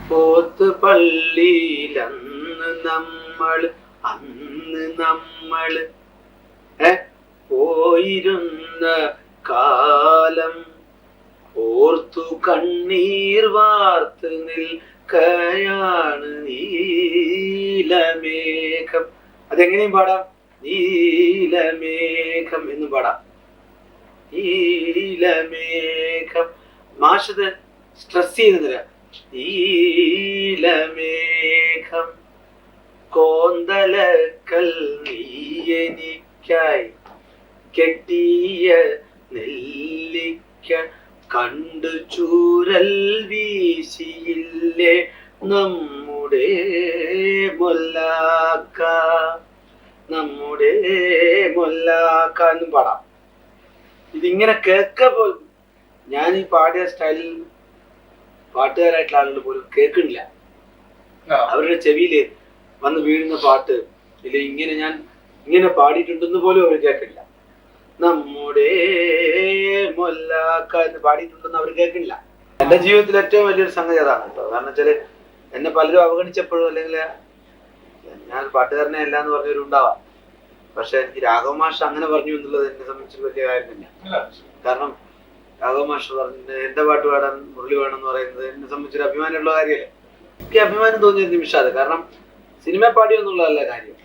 പോത്ത് പള്ളിയിലന്ന് നമ്മള് പോയിരുന്ന കാലം ഓർത്തു കണ്ണീർ വാർത്ത് നിൽക്കയാണ് നീലമേഘം. അതെങ്ങനെയും പാടാം, നീലമേഘം എന്നും പാടാം. നീലമേഘം മാഷത് സ്ട്രെസ് ചെയ്യുന്നില്ല. നീലമേഘം കോന്തലക്കൽ നീയെനിക്കായി കെട്ടിയ നെല്ലിക്ക കണ്ടു ചൂരൽ വീശിയില്ലേ നമ്മുടെ മൊല്ലാക്ക എന്നും പാടാം. ഇതിങ്ങനെ കേൾക്കുമ്പോൾ ഞാൻ ഈ പാടിയ സ്റ്റൈലിൽ പാട്ടുകാരായിട്ടുള്ള ആളുകൾ പോലും കേൾക്കുന്നില്ല. അവരുടെ ചെവിയില് വന്ന് വീഴുന്ന പാട്ട് ഇല്ല, ഞാൻ ഇങ്ങനെ പാടിയിട്ടുണ്ടെന്ന് പോലും അവർ കേൾക്കില്ല. നമ്മുടെ മൊല്ലാക്ക എന്ന് പാടിയിട്ടുണ്ടെന്ന് അവർ കേൾക്കില്ല. എന്റെ ജീവിതത്തിൽ ഏറ്റവും വലിയൊരു സംഗതി അതാണ് കേട്ടോ. കാരണം വെച്ചാല് എന്നെ പലരും അവഗണിച്ചപ്പോഴും അല്ലെങ്കിൽ ഞാൻ പാട്ടുകാരനെ അല്ല എന്ന് പറഞ്ഞവരുണ്ടാവാം. പക്ഷെ എനിക്ക് രാഘവ മാഷ് അങ്ങനെ പറഞ്ഞു എന്നുള്ളത് എന്നെ സംബന്ധിച്ച് വലിയ കാര്യം തന്നെയാണ്. കാരണം രാഘവ മാഷ് പറഞ്ഞ എന്റെ പാട്ട് പാടാൻ മുരളി വേണമെന്ന് പറയുന്നത് എന്നെ സംബന്ധിച്ചൊരു അഭിമാനമുള്ള കാര്യമല്ലേ. എനിക്ക് അഭിമാനം തോന്നിയ നിമിഷം അത്. കാരണം സിനിമ പാടിയെന്നുള്ളതല്ല കാര്യം.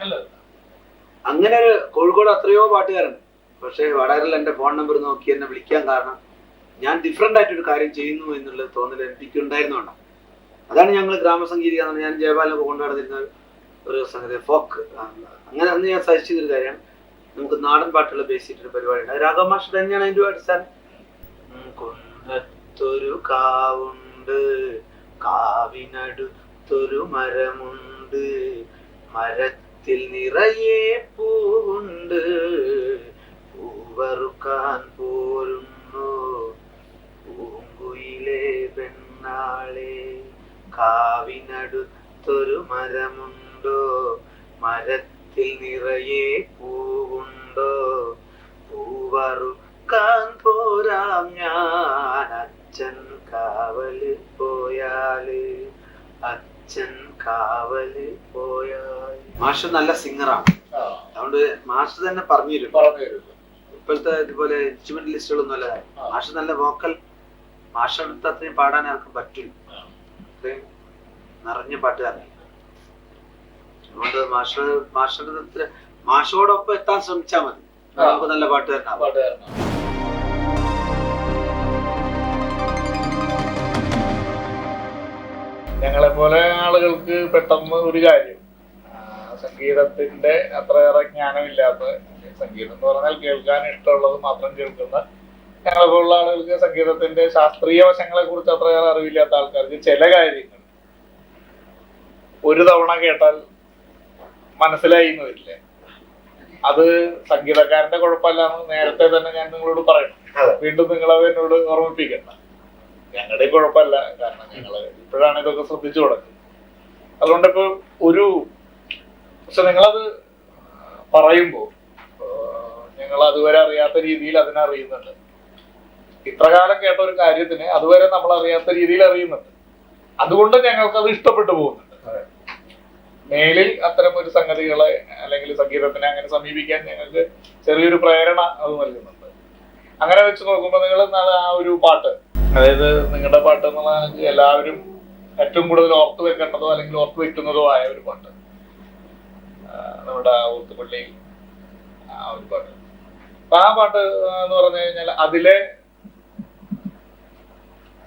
അങ്ങനെ ഒരു കോഴിക്കോട് എത്രയോ പാട്ടുകാരുണ്ട്. പക്ഷെ വടകരയിൽ എന്റെ ഫോൺ നമ്പർ നോക്കി എന്നെ വിളിക്കാൻ കാരണം ഞാൻ ഡിഫറെന്റ് ആയിട്ടൊരു കാര്യം ചെയ്യുന്നു എന്നുള്ള തോന്നൽ എനിക്ക് ഉണ്ടായിരുന്നോണ്ടാണ്. അതാണ് ഞങ്ങൾ ഗ്രാമസംഗീതിക, ഞാൻ ജയപാലൊക്കെ കൊണ്ടുനടന്നിരുന്ന ഒരു സംഗതി ഫോക്ക്. അങ്ങനെ അന്ന് ഞാൻ സജസ്റ്റ് ചെയ്തൊരു കാര്യമാണ്, നമുക്ക് നാടൻ പാട്ടുകൾ ബേസ് ചെയ്തിട്ടൊരു പരിപാടിയുണ്ട്. രാഘവ മാഷ് തന്നെയാണ് അതിൻ്റെ അടിസ്ഥാനം. കുന്നത്തൊരു കാവുണ്ട്, കാവിനടുത്തൊരു മരമുണ്ട്, മരത്തിൽ നിറയെ പൂവുണ്ട്, പൂവറുക്കാൻ പോരുന്നു പൂങ്കുയിലെ പെണ്ണാളെ. കാവിനടുത്തൊരു മരമുണ്ടോ, മരത്തിൽ നിറയെ പൂവുണ്ടോ, പൂവറുക്കാൻ പോരാം ഞാൻ, അച്ഛൻ കാവല് പോയാല്, അച്ഛൻ കാവല് പോയാൽ. മാഷ് നല്ല സിംഗറാണ്, അതുകൊണ്ട് മാഷ് തന്നെ പറഞ്ഞു തരും. ഇപ്പോഴത്തെ ഇതുപോലെ ഇൻസ്ട്രുമെന്റ് ലിസ്റ്റുകളൊന്നും അല്ല. മാഷ് നല്ല വോക്കൽ, മാഷടുത്ത് അത്രയും പാടാൻ ആർക്കും പറ്റില്ല. അത്രയും നിറഞ്ഞ പാട്ടുകാരൻ. അതുകൊണ്ട് മാഷോടൊപ്പം എത്താൻ ശ്രമിച്ചാൽ മതി, നമുക്ക് നല്ല പാട്ടുകാരനാവും. ഞങ്ങളെ പോലെ ആളുകൾക്ക് പെട്ടെന്ന് ഒരു കാര്യം, സംഗീതത്തിന്റെ അത്രയേറെ ജ്ഞാനമില്ലാത്ത, സംഗീതം എന്ന് പറഞ്ഞാൽ കേൾക്കാൻ ഇഷ്ടമുള്ളത് മാത്രം കേൾക്കുന്ന ഞങ്ങളെ പോലുള്ള ആളുകൾക്ക് സംഗീതത്തിന്റെ ശാസ്ത്രീയ വശങ്ങളെ കുറിച്ച് അത്രയേറെ അറിവില്ലാത്ത ആൾക്കാർക്ക് ചില കാര്യങ്ങൾ ഒരു തവണ കേട്ടാൽ മനസ്സിലായി എന്ന് വരില്ലേ. അത് സംഗീതക്കാരന്റെ കുഴപ്പമില്ലാന്ന് നേരത്തെ തന്നെ ഞാൻ നിങ്ങളോട് പറയണം. വീണ്ടും നിങ്ങളത് എന്നോട് ഓർമ്മിപ്പിക്കണ്ട. ഞങ്ങളുടെ കുഴപ്പമല്ല, കാരണം ഞങ്ങള് ഇപ്പോഴാണ് ഇതൊക്കെ ശ്രദ്ധിച്ചു തുടങ്ങുന്നത്. അതുകൊണ്ട് ഇപ്പൊ പക്ഷെ നിങ്ങളത് പറയുമ്പോ ഞങ്ങൾ അതുവരെ അറിയാത്ത രീതിയിൽ അതിനറിയുന്നുണ്ട്. ഇത്രകാലം കേട്ട ഒരു കാര്യത്തിന് അതുവരെ നമ്മൾ അറിയാത്ത രീതിയിൽ അറിയുന്നുണ്ട്. അതുകൊണ്ട് ഞങ്ങൾക്കത് ഇഷ്ടപ്പെട്ടു പോകുന്നുണ്ട്. മേലിൽ അത്തരം ഒരു സംഗതികളെ അല്ലെങ്കിൽ സംഗീതത്തിനെ അങ്ങനെ സമീപിക്കാൻ ഞങ്ങൾക്ക് ചെറിയൊരു പ്രേരണ അത് നൽകുന്നുണ്ട്. അങ്ങനെ വെച്ച് നോക്കുമ്പോൾ നിങ്ങൾ ആ ഒരു പാട്ട്, അതായത് നിങ്ങളുടെ പാട്ട് എന്നുള്ള എല്ലാവരും ഏറ്റവും കൂടുതൽ ഓർത്തു വെക്കേണ്ടതോ അല്ലെങ്കിൽ ഓർത്തു വെക്കുന്നതോ ആയ ഒരു പാട്ട്, നമ്മുടെ ഊത്തുപള്ളി ആ ഒരു പാട്ട്. അപ്പൊ ആ പാട്ട് എന്ന് പറഞ്ഞു കഴിഞ്ഞാൽ അതിലെ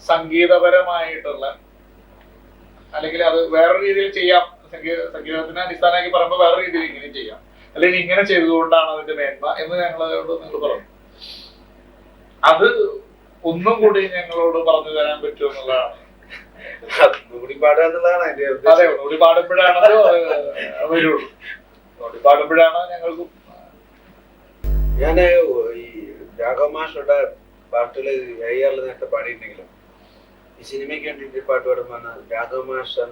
സംഗീതപരമായിട്ടുള്ള, അല്ലെങ്കിൽ അത് വേറൊരു രീതിയിൽ ചെയ്യാം, സംഗീതത്തിനെ അടിസ്ഥാനമാക്കി പറയുമ്പോൾ വേറെ രീതിയിൽ ഇങ്ങനെ ചെയ്യാം, അല്ലെങ്കിൽ ഇങ്ങനെ ചെയ്തുകൊണ്ടാണ് അതിന്റെ മേന്മ എന്ന് ഞങ്ങളോട് നിങ്ങൾ പറഞ്ഞു. അത് ഒന്നും കൂടി ഞങ്ങളോട് പറഞ്ഞു തരാൻ പറ്റുമോ എന്നുള്ളതാണ്. ഒന്നുകൂടി പാടുക എന്നുള്ളതാണ് അതിന്റെ. അതെ, ഒന്നുകൂടി പാടുമ്പോഴാണല്ലോ വരുള്ളൂ. ഒന്നുകൂടി പാടുമ്പോഴാണ് ഞങ്ങൾക്ക്. ഞാന് ഈ രാഘവ മാഷയുടെ പാട്ടുകള് അയ്യാറിൽ നേരത്തെ പാടിയിട്ടുണ്ടെങ്കിലും ഈ സിനിമയ്ക്ക് വേണ്ടിയിട്ട് പാട്ട് പാടുമ്പോൾ രാഘവ മാഷൻ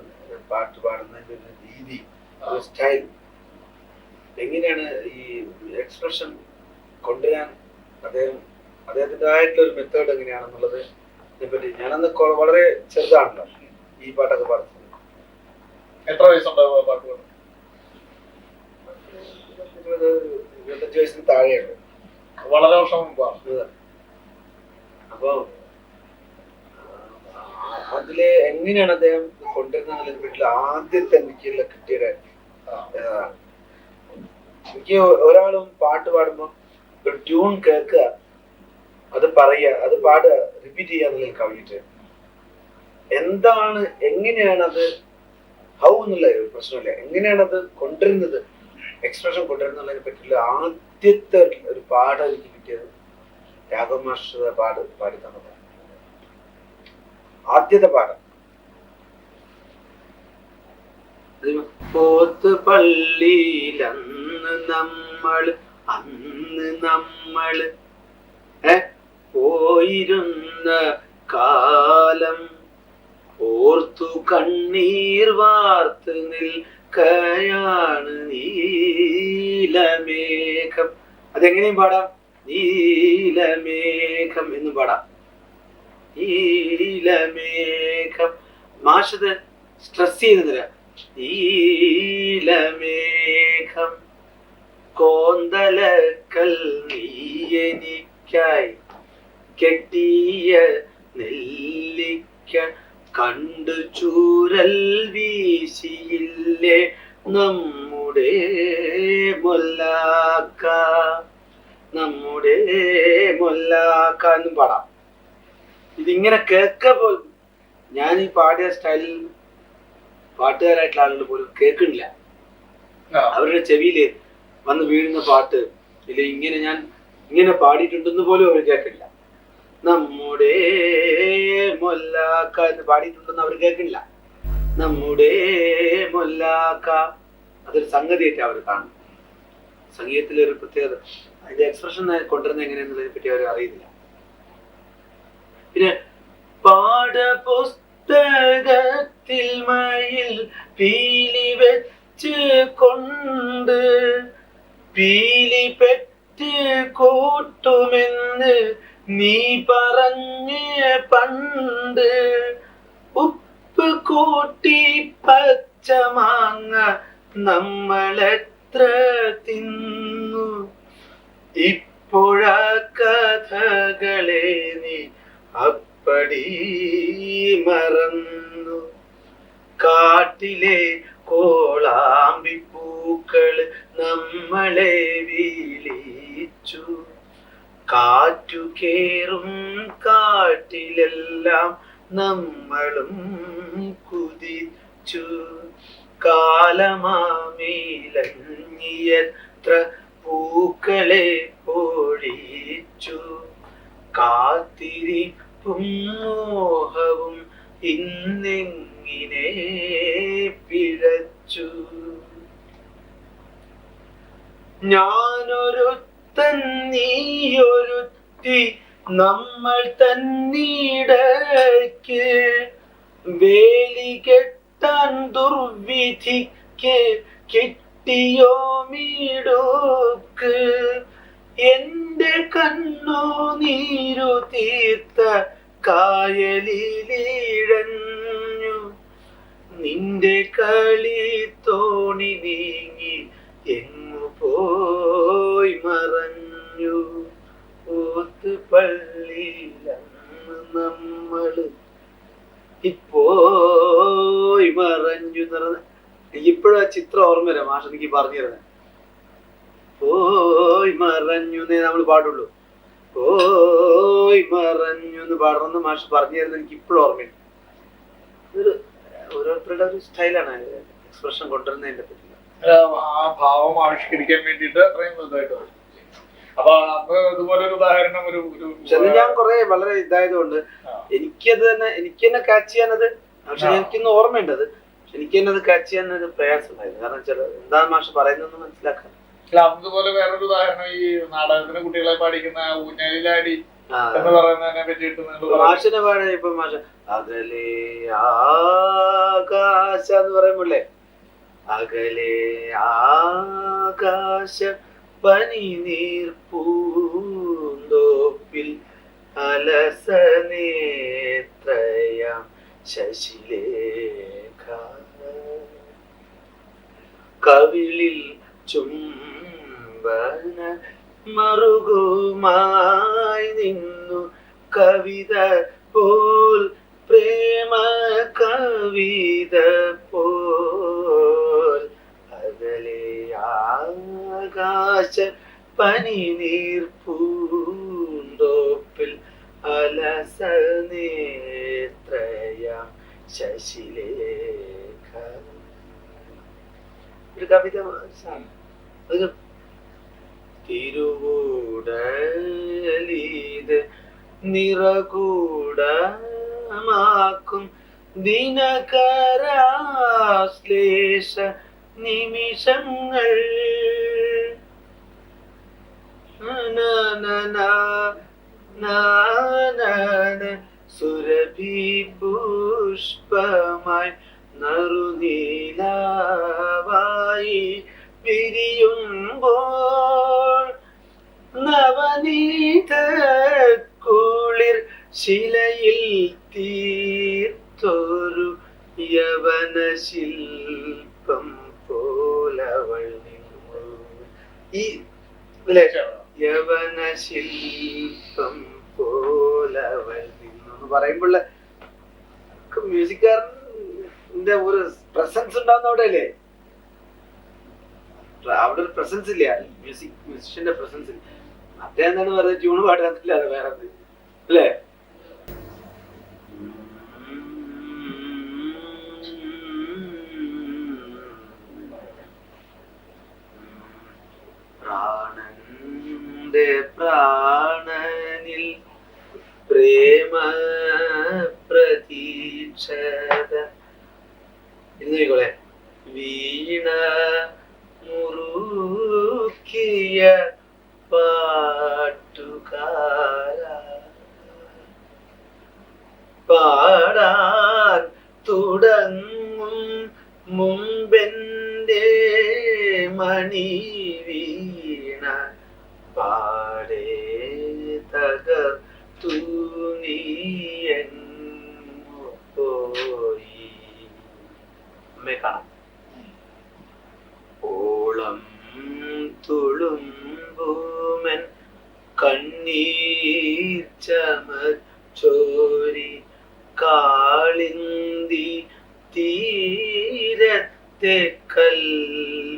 പാട്ട് പാടുന്നതിന്റെ ഒരു രീതി, ഒരു സ്റ്റൈൽ, എങ്ങനെയാണ് ഈ എക്സ്പ്രഷൻ കൊണ്ടുവരാൻ അദ്ദേഹത്തിൻ്റെതായിട്ടുള്ള ഒരു മെത്തേഡ് എങ്ങനെയാണെന്നുള്ളത് ഇതിനെപ്പറ്റി ഞാനന്ന് വളരെ ചെറുതാണല്ലോ. ഈ പാട്ടൊക്കെ പാടുന്നത്. എത്ര വയസ്സുണ്ടാവും പാട്ട് പാടും? 25 വയസ്സിന് താഴെയുണ്ട്. വളരെ വർഷം മുമ്പാണ്. അപ്പൊ അതില് എങ്ങനെയാണ് അദ്ദേഹം കൊണ്ടുവരുന്ന വീട്ടിൽ ആദ്യത്തെ എനിക്കുള്ള കിട്ടിയ എനിക്ക് ഒരാളും പാട്ട് പാടുമ്പോ ഒരു ട്യൂൺ കേൾക്കുക, അത് പറയുക, അത് പാടുക, റിപ്പീറ്റ് ചെയ്യാന്നുള്ളതിൽ കവിഞ്ഞിട്ട് എന്താണ്, എങ്ങനെയാണ് അത്, ഹൗ എന്നുള്ള ഒരു പ്രശ്നമില്ല, എങ്ങനെയാണ് അത് കൊണ്ടുവരുന്നത്, എക്സ്പ്രഷൻ കൊണ്ടുവരുന്നുള്ളതിനെ പറ്റിയുള്ള ആദ്യത്തെ ഒരു പാഠം എനിക്ക് കിട്ടിയത് രാഘവ മാസ്റ്റർ പാടി തന്നത്. ആദ്യത്തെ പാഠം പോത്ത് പള്ളിയിൽ അന്ന് നമ്മള് പോയിരുന്ന കാലം ഓർത്തു കണ്ണീർ വാർത്ത് നിൽക്കയാണ് നീലമേഘം. അതെങ്ങനെയും പാടാം, നീലമേഘം എന്ന് പാടാം. നീലമേഘം മാഷത് സ്ട്രെസ് ചെയ്യുന്നില്ല. നീലമേഘം കോന്തലക്കൽ നീയെനിക്കായി കെട്ടിയ നെല്ലിക്ക കണ്ടു ചൂരൽ വീശിയില്ലേ നമ്മുടെ മൊല്ലാക്ക എന്നും പാടാം. ഇതിങ്ങനെ കേൾക്കുമ്പോൾ ഞാൻ ഈ പാടിയ സ്റ്റൈലിൽ പാട്ടുകാരായിട്ടുള്ള ആളുകൾ പോലും കേൾക്കണില്ല. അവരുടെ ചെവിയില് വന്ന് വീഴുന്ന പാട്ട് ഇല്ല, ഞാൻ ഇങ്ങനെ പാടിയിട്ടുണ്ടെന്ന് പോലും അവർ കേൾക്കില്ല. നമ്മുടെ മൊല്ലാക്ക എന്ന് പാടിയിട്ടുണ്ടെന്ന് അവർ കേൾക്കില്ല. നമ്മുടെ മൊല്ലാക്ക അതൊരു സംഗതിയായിട്ട് അവർ കാണും. സംഗീതത്തിലെ ഒരു പ്രത്യേകത, അതിന്റെ എക്സ്പ്രഷൻ കൊണ്ടുവരുന്നത് എങ്ങനെയെന്നുള്ളതിനെ പറ്റി അവർ അറിയുന്നില്ല. പിന്നെ പാഠപുസ്തകത്തിൽ മയിൽ പീലി വെച്ച് കൊണ്ട് പീലി പെറ്റ് കൂട്ടുമെന്ന് നീ പറഞ്ഞ പണ്ട് ഉപ്പ് കൂട്ടി പച്ചമാങ്ങ നമ്മളെത്ര തിന്നു ഇപ്പോഴ കഥകളെ നീ അപ്പടി മറന്നു. കാട്ടിലെ കോളാമ്പിപ്പൂക്കള് നമ്മളെ വിളിച്ചു. കാറ്റു കേറും കാട്ടിലെല്ലാം നമ്മളും കുതിച്ചു. കാലമാമീലഞ്ഞിയത്ര പൂക്കളെ പൊഴിച്ചു. കാത്തിരിപ്പും മോഹവും ഇന്നെങ്ങിനെ പിഴച്ചു. ഞാനൊരുത്തൻ നീയൊരുത്തി നമ്മൾ തന്നിടയ്ക്ക് വേലി കെട്ടാൻ ദുർവിധിക്ക് കിട്ടിയോ മീടുക്ക്. എന്റെ കണ്ണു നീരു തീർത്ത കായലിലിഴഞ്ഞു. നിന്റെ കളി തോണി നീങ്ങി എങ്ങു പോയി മറഞ്ഞു. പോത്ത് പള്ളിയിലന്ന് നമ്മള് ഇപ്പോയി മറഞ്ഞു നിറഞ്ഞ. എനിക്കിപ്പോഴും ആ ചിത്രം ഓർമ്മ വരാം. മാഷ് എനിക്ക് പറഞ്ഞു തരുന്നത് പോയി മറഞ്ഞു എന്നേ നമ്മൾ പാടുള്ളൂ. പോയി മറഞ്ഞു എന്ന് പാടണമെന്ന് മാഷ് പറഞ്ഞു തരുന്നത് എനിക്ക് ഇപ്പോഴും ഓർമ്മയുണ്ട്. ഇതൊരു ഓരോരുത്തരുടെ ഒരു സ്റ്റൈലാണ് എക്സ്പ്രഷൻ കൊണ്ടുവരുന്നതിന്റെ പറ്റി. ആ ഭാവം ആവിഷ്കരിക്കാൻ വേണ്ടിയിട്ട് അത്രയും വലുതായിട്ട്. അപ്പൊ അന്ന് ഇതുപോലെ ഒരു ഉദാഹരണം ഞാൻ കുറെ വളരെ ഇതായതുകൊണ്ട് എനിക്ക് തന്നെ ക്യാച്ച് ചെയ്യാനത്, പക്ഷെ എനിക്കൊന്ന് ഓർമ്മയുണ്ടത്, പക്ഷെ എനിക്ക് തന്നെ അത് ക്യാച്ച് ചെയ്യാൻ ഒരു പ്രയാസം ഉണ്ടായിരുന്നു. കാരണം വെച്ചാൽ എന്താണ് മാഷ് പറയുന്നതെന്ന് മനസ്സിലാക്കാൻ. അതുപോലെ വേറൊരു ഉദാഹരണം, ഈ നാടകത്തിന് കുട്ടികളെ പഠിക്കുന്ന ഊഞ്ഞാലിലാടി എന്ന് പറയുന്നതിനെ പറ്റിയിട്ട് മാഷിനെ പാടാ. ഇപ്പൊ മാഷ അകലെ ആകാശ എന്ന് പറയുമ്പോഴേ, അകലെ ആകാശ പനി നീർപ്പൂന്തോപ്പിൽ അലസനേത്രയാം ശശിലേഖ കവിളിൽ ചുംബന മറുകുമായി നിന്നു കവിത പോൽ പ്രേമ കവിത പോൽ അകലെ ആകാശ പനിനീർപ്പൂന്തോപ്പിൽ അലസനേത്രയാം ശശിലേഖ. ഒരു കവിത തിരുവൂടലീത് നിറകൂടമാക്കും ദിനകരാശ്ലേഷ നിമിഷങ്ങൾ സുരഭി പുഷ്പമായി നറുനീലാവായി വിരിയുമ്പോൾ നവനീത കുളിർ ശിലയിൽ തീർത്തൊരു യവന ശില്പം പോലവൾ നിന്നു. ഈ യവന ശില്പം പോലവൾ നിന്നു എന്ന് പറയുമ്പോൾ മ്യൂസിക്കാരന്റെ ഒരു പ്രസൻസ് ഉണ്ടാവുന്ന അവിടെ അല്ലേ? അവിടെ ഒരു പ്രസൻസ് ഇല്ല, മ്യൂസിഷ്യന്റെ പ്രസൻസ് ഇല്ല. അദ്ദേഹം എന്താണ് വെറുതെ ട്യൂണ് പാടാന്നില്ല, അത് വേറെ അല്ലേ? പ്രാണന്റെ പ്രാണനിൽ പ്രേമ പ്രതീക്ഷത ഇരുന്നോളെ വീണ മുറുക്കിയ പാട്ടുകാര പാടാൻ തുടങ്ങും മുമ്പെന്റെ മണി വീണ പാടേ തകർത്തു നീയെങ്ങു പോയി. അമ്മയെ കാണാം. ഓളം തുളുമ്പൂമൻ കണ്ണീർ ചമച്ചോരി കാളിന്തി തീരത്തെ കൽപ്പടവിൽ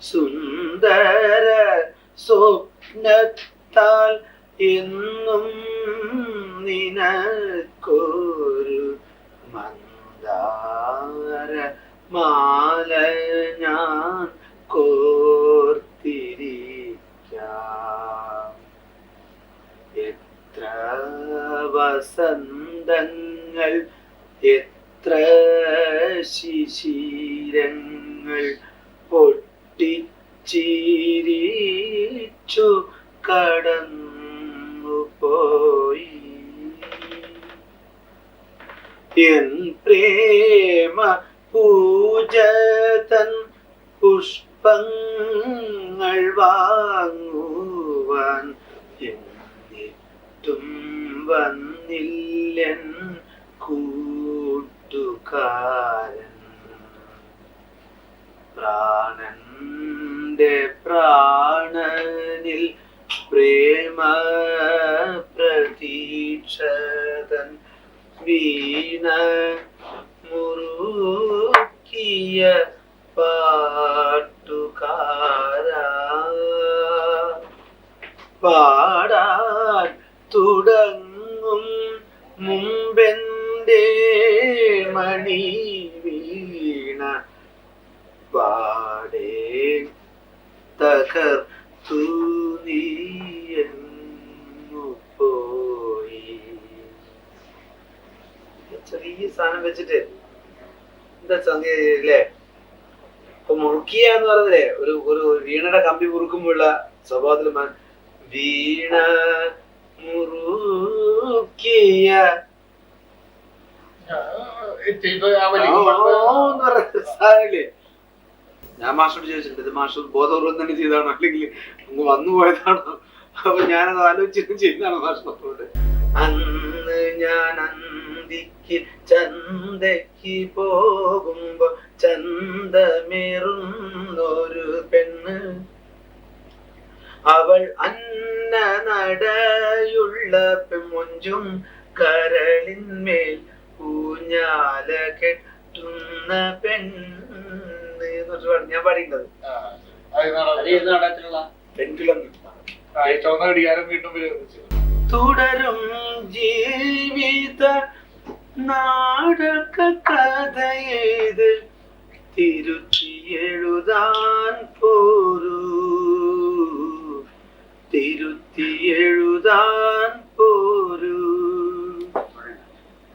സുന്ദര സ്വപ്നത്താൽ എന്നും നിനക്കൊരു മന്ദാര മാല ഞാൻ കോർത്തിരിക്കാം. എത്ര വസന്തങ്ങൾ എത്ര ശിശിരങ്ങൾ പൊട്ടിച്ചിരിച്ചു കടന്നു പോയി. എൻ പ്രേമ പൂജതൻ പുഷ്പങ്ങൾ വാങ്ങുവാൻ എന്നിട്ടും വന്നില്ലൻ കൂട്ടുകാരൻ. പ്രാണന്റെ പ്രാണനിൽ പ്രേമ പ്രതീക്ഷതൻ വീണ മുറുക്കിയ പാട്ടുകാര പാടാൻ തുടങ്ങും മുമ്പെന്റെ മണി വീണ പാടേ തകർത്തു നീയെങ്ങു പോയി. ചെറിയ സാധനം വെച്ചിട്ട് എന്താ സംഗതി അല്ലേ? ഇപ്പൊ മുറുക്കിയ എന്ന് പറഞ്ഞില്ലേ, ഒരു ഒരു വീണയുടെ കമ്പി മുറുക്കുമ്പോഴുള്ള സ്വഭാവത്തിൽ വീണ മുറുക്കിയ സാധനല്ലേ. ഞാൻ മാഷോട് ചോദിച്ചിട്ടുണ്ട്, ഇത് മാഷ് ബോധപൂർവ്വം തന്നെ ചെയ്താണോ അല്ലെങ്കിൽ വന്നു പോയതാണോ? അപ്പൊ ഞാനത് ആലോചിച്ചിട്ട് ചെയ്യുന്നതാണോ മാഷിനോട്? അന്ന് ഞാൻ അന്തിക്ക് ചന്തയ്ക്ക് പോകുമ്പോ ചന്തമേറുന്നൊരു പെണ്ണ്, അവൾ അന്ന നടയുള്ള പെൺമൊഞ്ചും കരളിന്മേൽ ഊഞ്ഞാല കെട്ടുന്ന പെണ്ണ്. ഞാൻ പാടിയിട്ടുള്ളത് തുടരും ജീവിത നാടക കഥയേത് തിരുത്തി എഴുതാൻ പോരൂ, തിരുത്തി എഴുതാൻ പോരൂ.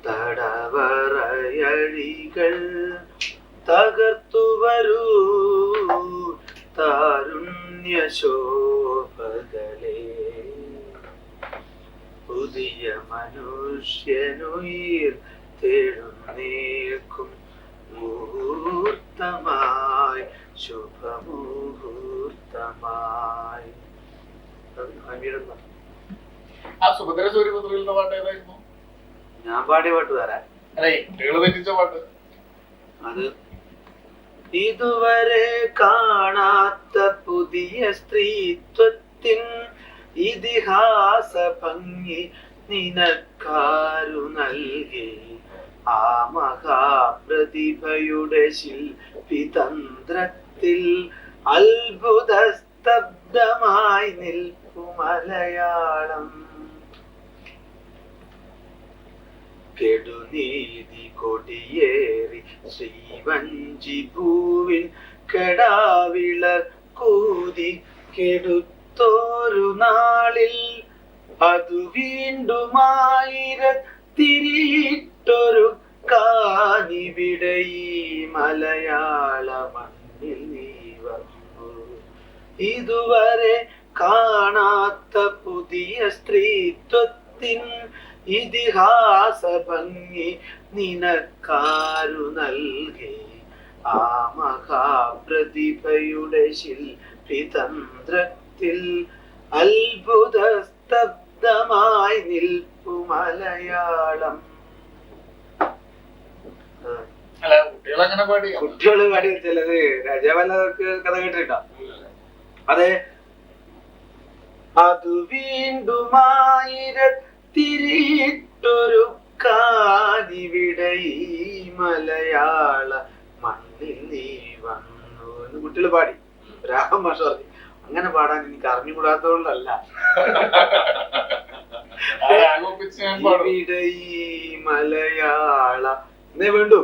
തടവറയഴികൾ തകർത്തു വരൂ താരുണ്യ ശോഭകളെ, പുതിയ മനുഷ്യനുയിർ തേടുന്നേൽക്കും മുഹൂർത്തമായി, ശുഭമുഹൂർത്തമായി. ഞാൻ പാടിയ പാട്ട് തരാം. അത് ഇതുവരെ കാണാത്ത പുതിയ സ്ത്രീത്വത്തിൻ ഇതിഹാസ ഭംഗി നിനക്കാരു നൽകി, ആ മഹാപ്രതിഭയുടെ ശില്പിതന്ത്രത്തിൽ അത്ഭുത സ്തബ്ധമായി നിൽപ്പു മലയാളം. കെടുനീതി കൊടിയേറി ശ്രീവഞ്ചി പൂവിൻ കെടാവിളക്കൂതി കെടുത്തോരു നാളിൽ അതു വീണ്ടും ആയിരത്തിരിട്ടൊരു കാനിവിടെ ഈ മലയാള മണ്ണിൽ നീ വന്നു. ഇതുവരെ കാണാത്ത പുതിയ സ്ത്രീത്വത്തിൻ ഇതിഹാസ ഭംഗി നിനക്കാരു നൽകി, ആ മഹാപ്രതിഭയുടെ ശില്പിതന്ത്രത്തിൽ അത്ഭുത സ്തബ്ധമായി നിൽപ്പു മലയാളം. കുട്ടികള് പാടി ചിലത് രാജാവല്ലവർക്ക് കഥ കേട്ടിട്ടുണ്ടോ? അതെ, അതു വീണ്ടും ആയിരത്തിരിട്ടൊരു കാനിവിടെ ഈ മലയാള മണ്ണിൽ നീ വന്നു എന്ന് കുട്ടികള് പാടി. രാഘവൻ മാഷ് പറഞ്ഞു അങ്ങനെ പാടാൻ എനിക്ക് അറിഞ്ഞുകൂടാത്തതുകൊണ്ടല്ല, ഇവിടെ ഈ മലയാള എന്നേ വേണ്ടു.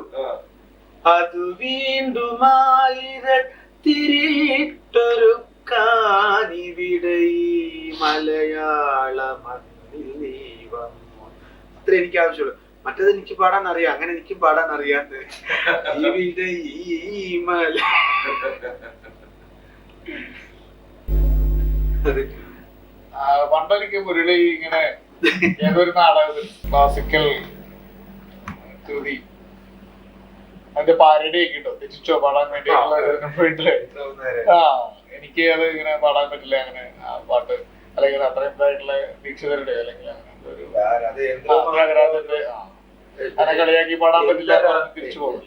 അതു വീണ്ടും ആയിരത്തിരിട്ടൊരു കാനിവിടെ ഈ മലയാള മണ്ണിൽ നീ വന്നു. അത്ര എനിക്ക് ആവശ്യമുള്ളൂ. മറ്റേത് എനിക്ക് പാടാൻ അറിയാം, അങ്ങനെ എനിക്ക് പാടാൻ അറിയാത്ത ഇവിടെ ഈ മല. പണ്ടെനിക്ക് മുരളി ഇങ്ങനെ ഏതൊരു നാടകത്തിൽ ക്ലാസിക്കൽ കൃതി അതിന്റെ പാരഡി ഒക്കെ ഉണ്ടോ രചിച്ചോ പാടാൻ വേണ്ടിയിട്ടുള്ള വീട്ടില്. എനിക്ക് അത് ഇങ്ങനെ പാടാൻ പറ്റില്ല അങ്ങനെ ആ പാട്ട്, അല്ലെങ്കിൽ അത്രയും ഇതായിട്ടുള്ള ദീക്ഷിതരുടെ അല്ലെങ്കിൽ അങ്ങനെ കളിയാക്കി പാടാൻ പറ്റില്ല, തിരിച്ചു പോകും.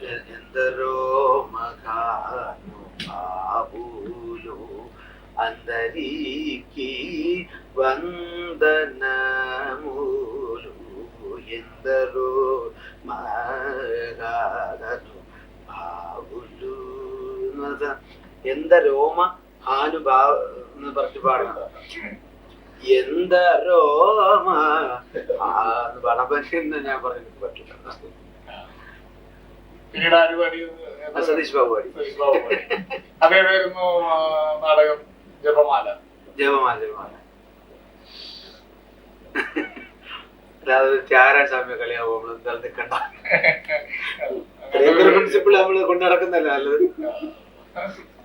అందరికి వందనములు ఎందరో మగాధను భావులు. ఎందరోమ హానుభావ എന്ന് പറഞ്ഞു പാടുന്നത്. എന്തരോമ എന്ന് പാടാൻ പറ്റിയെന്ന് ഞാൻ പറഞ്ഞു പറ്റില്ല. പിന്നീട് ആര് പാടിയത്? സതീഷ് ബാബു പാടി. അതേതായിരുന്നു നാടകം? ജപമാല. ജപമാല. അല്ലാതെ ത്യാഗരാജസ്വാമിയെ കളിയാവോ നമ്മള് എന്തായാലും കണ്ട പ്രിൻസിപ്പിൾ നമ്മള് കൊണ്ടു നടക്കുന്നല്ലേ നല്ലത്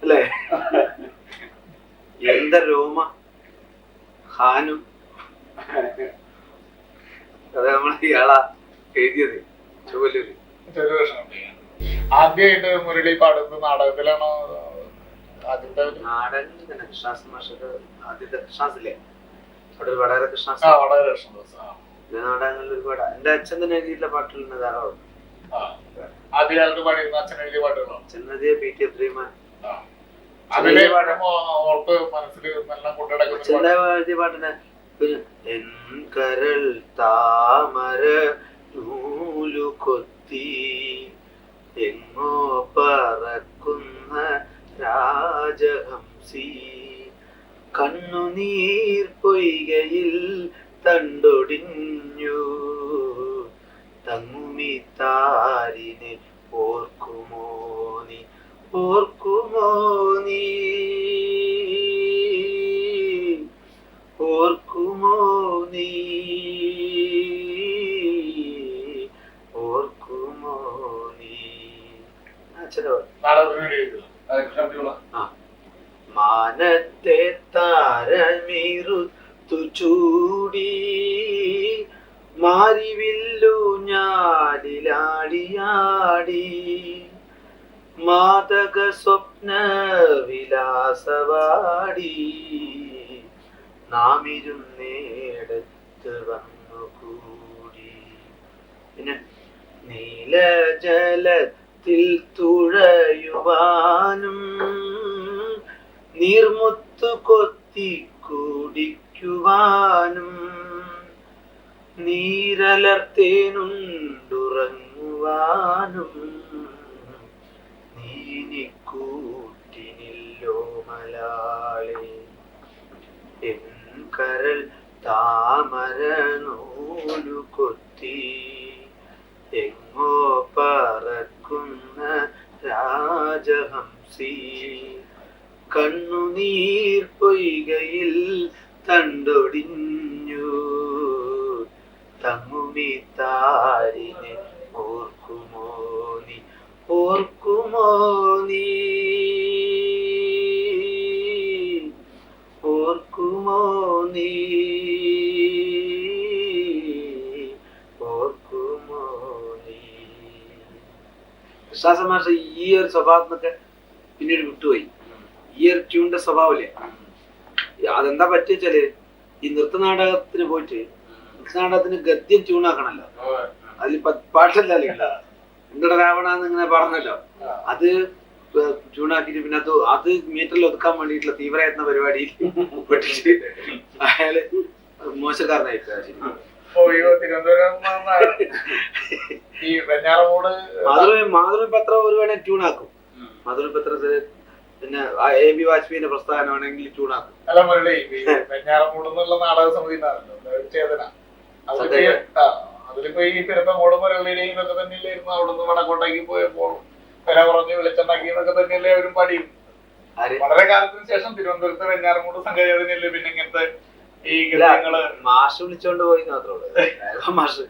അല്ലേ? എന്ത രോമ ഹാനും അത് നമ്മള് ഇയാളാ എഴുതിയത് ചുവല്ലൂര്. ആദ്യമായിട്ട് മുരളി പാടുന്നത് നാടകത്തിലാണോ? നാടകം തന്നെ കൃഷ്ണാസ് മാഷൊക്കെ ആദ്യത്തെ കൃഷ്ണാസില്ലേ അവിടെ ഒരു വടകര കൃഷ്ണാസ്. നാടകങ്ങളിൽ ഒരുപാട് എന്റെ അച്ഛൻ തന്നെ എഴുതിയിട്ടുള്ള പാട്ടുകളുണ്ട് ധാരാളം. ആദ്യകാലത്ത് പാടിയിരുന്ന അച്ഛൻ എഴുതിയ പാട്ടുകളോ? അച്ഛൻ എഴുതിയ PT അബ്ദുറഹ്മാൻ അതിലെ ഓർത്ത് മനസ്സിൽ നല്ല കൊണ്ടുനടക്കുന്ന അച്ഛൻ്റെ എഴുതിയ പാട്ടിന് എൻ കരൾ താമര നൂലു കൊത്തി എങ്ങോ പറക്കുന്ന രാജഹംസി കണ്ണുനീർ പൊയ്കയിൽ തണ്ടൊടിഞ്ഞു തങ്ങുമി താരിനെ ഓർക്കുമോ നീ ഓർക്കുമോ നീ ഓർക്കുമോ നീ ഓർക്കുമോ നീ അച്ഛനോ മാനത്തെ താരമിറുത്തു ചൂടി മാരിവില്ലു ഞാടിലാടിയാടി മാതക സ്വപ്ന വിലാസവാടി നാം ഇരുന്നേടത്ത് വന്നുകൂടി. പിന്നെ നീലജലത്തിൽ തുഴയുവാനും നീർമുത്തു കൊത്തി കുടിക്കുവാനും നീരലർത്തേനുണ്ടുറങ്ങുവാനും നീനിക്കൂട്ടിനില്ലോ മലാളെ എൻ കരൾ താമര നൂലു കൊത്തി എങ്ങോ പറക്കുന്ന രാജഹംസി കണ്ണുനീർ പൊയ്കയിൽ തണ്ടൊടിഞ്ഞു തങ്ങുമി താരിനെ ഓർക്കുമോ നീ ഓർക്കുമോ നീ ഓർക്കുമോ നീ ഓർക്കുമോ നീ. കൃഷ്ണദാസ മാഷ് ഈ ഒരു സ്വഭാവത്തിനൊക്കെ പിന്നീട് വിട്ടുപോയി. ഈ ഒരു ട്യൂണിന്റെ സ്വഭാവല്ലേ, അതെന്താ പറ്റിച്ചാല് ഈ നൃത്തനാടകത്തിന് പോയിട്ട് നൃത്തനാടകത്തിന് ഗദ്യം ട്യൂണാക്കണല്ലോ, അതിൽ പാട്ടല്ലോ എന്തുടെ രാവണന്ന് ഇങ്ങനെ പറഞ്ഞല്ലോ, അത് ട്യൂണാക്കിട്ട് പിന്നെ അത് മീറ്ററിൽ ഒതുക്കാൻ വേണ്ടിയിട്ടുള്ള തീവ്രയത്ന പരിപാടിയിൽ പെട്ടിട്ട് അയാള് മോശക്കാരനായിട്ട് മാധുരി പത്ര ഒരു വേണേ ട്യൂണാക്കും. മാധുരി പത്രത്തില് പിന്നെ AB വാജ്പേയിന്റെ പ്രസ്ഥാനമാണെങ്കിൽ ട്യൂണാക്കും. അല്ല മുരളി, വെഞ്ഞാറമൂടെന്നുള്ള നാടക സമിതി ചേതന അതിലിപ്പോ ഈ പെരുപ്പങ്ങോടും മുരളിയിലെയും ഒക്കെ തന്നെയല്ലായിരുന്നു. അവിടുന്ന് വടക്കോട്ടേക്ക് പോയപ്പോൾ വില കുറഞ്ഞ് വെളിച്ചുണ്ടാക്കിയെന്നൊക്കെ തന്നെയല്ലേ അവരും പാടിയും. വളരെ കാലത്തിന് ശേഷം തിരുവനന്തപുരത്ത് വെഞ്ഞാറമൂട് സംഘചേതനയല്ലേ പിന്നെ ഇങ്ങനത്തെ ഈ ഗീതങ്ങള് മാഷ് വിളിച്ചോണ്ട് പോയി മാത്രമേ മാഷ്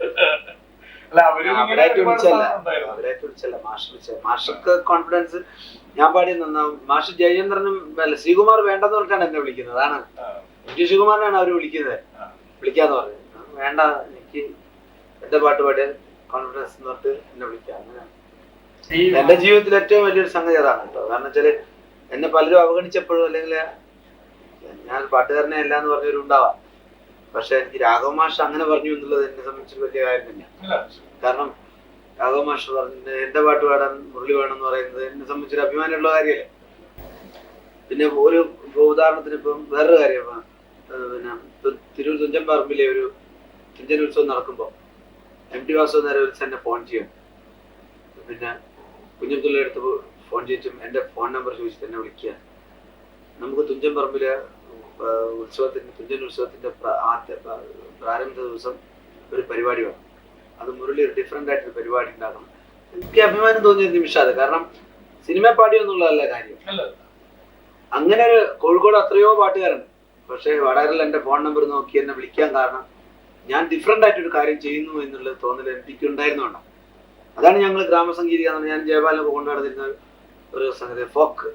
മാഷക്ക് കോൺഫിഡൻസ്. ഞാൻ പാടി നന്നാവും. മാഷ് ജയചന്ദ്രനും അല്ല ശ്രീകുമാർ വേണ്ടെന്ന് പറഞ്ഞിട്ടാണ് എന്നെ വിളിക്കുന്നത്. അതാണ് MT ശ്രീകുമാറിനാണ് അവര് വിളിക്കുന്നത്, വിളിക്കാന്ന് പറഞ്ഞു. വേണ്ട, എനിക്ക് എന്റെ പാട്ട് പാടിയ കോൺഫിഡൻസ് എന്ന് പറഞ്ഞിട്ട് എന്നെ വിളിക്കാം. അങ്ങനെ എന്റെ ജീവിതത്തിൽ ഏറ്റവും വലിയൊരു സംഗതി അതാണ് കേട്ടോ. കാരണം വെച്ചാല് എന്നെ പലരും അവഗണിച്ചപ്പോഴും അല്ലെങ്കിൽ ഞാൻ പാട്ടുകാരനെ അല്ല എന്ന് പറഞ്ഞവരുണ്ടാവാം, പക്ഷെ എനിക്ക് രാഘവ മാഷ് അങ്ങനെ പറഞ്ഞു എന്നുള്ളത് എന്നെ സംബന്ധിച്ച് വലിയ കാര്യം തന്നെയാണ്. കാരണം രാഘവ മാഷ് പറഞ്ഞ എന്റെ പാട്ട് പാടാൻ മുരളി വേണമെന്ന് പറയുന്നത് എന്നെ സംബന്ധിച്ചൊരു അഭിമാനമുള്ള കാര്യമല്ലേ. പിന്നെ ഒരു ഉദാഹരണത്തിന് ഇപ്പം വേറൊരു കാര്യം, പിന്നെ തിരൂർ തുഞ്ചൻ പറമ്പിലെ ഒരു തുഞ്ചൻ ഉത്സവം നടക്കുമ്പോൾ MT വാസുദേവൻ നേരെ ഒരു എന്നെ ഫോൺ ചെയ്യും. പിന്നെ കുഞ്ഞബ്ദുള്ള അടുത്ത് ഫോൺ ചെയ്തിട്ടും എന്റെ ഫോൺ നമ്പർ ചോദിച്ചിട്ട് എന്നെ വിളിക്കുക. നമുക്ക് തുഞ്ചൻ പറമ്പിലെ തുഞ്ചൻ ഉത്സവത്തിന്റെ പ്രാരംഭ ദിവസം ഒരു പരിപാടി വേണം. അത് മുരളി ഒരു ഡിഫറെന്റ് ആയിട്ടൊരു പരിപാടി ഉണ്ടാക്കണം. എനിക്ക് അഭിമാനം തോന്നിയ നിമിഷം അത്. കാരണം സിനിമ പാടിയെന്നുള്ളതല്ല കാര്യം. അങ്ങനെ ഒരു കോഴിക്കോട് എത്രയോ പാട്ടുകാരുണ്ട്, പക്ഷെ വടകരയിൽ എന്റെ ഫോൺ നമ്പർ നോക്കി എന്നെ വിളിക്കാൻ കാരണം ഞാൻ ഡിഫറെന്റ് ആയിട്ടൊരു കാര്യം ചെയ്യുന്നു എന്നുള്ള തോന്നൽ എനിക്ക് ഉണ്ടായിരുന്നോണ്ടാണ്. അതാണ് ഞങ്ങൾ ഗ്രാമസംഗീതിക, ഞാൻ ജയപാലൊക്കെ കൊണ്ടുനടന്നിരുന്ന ഒരു സംഗതി ഫോക്ക്.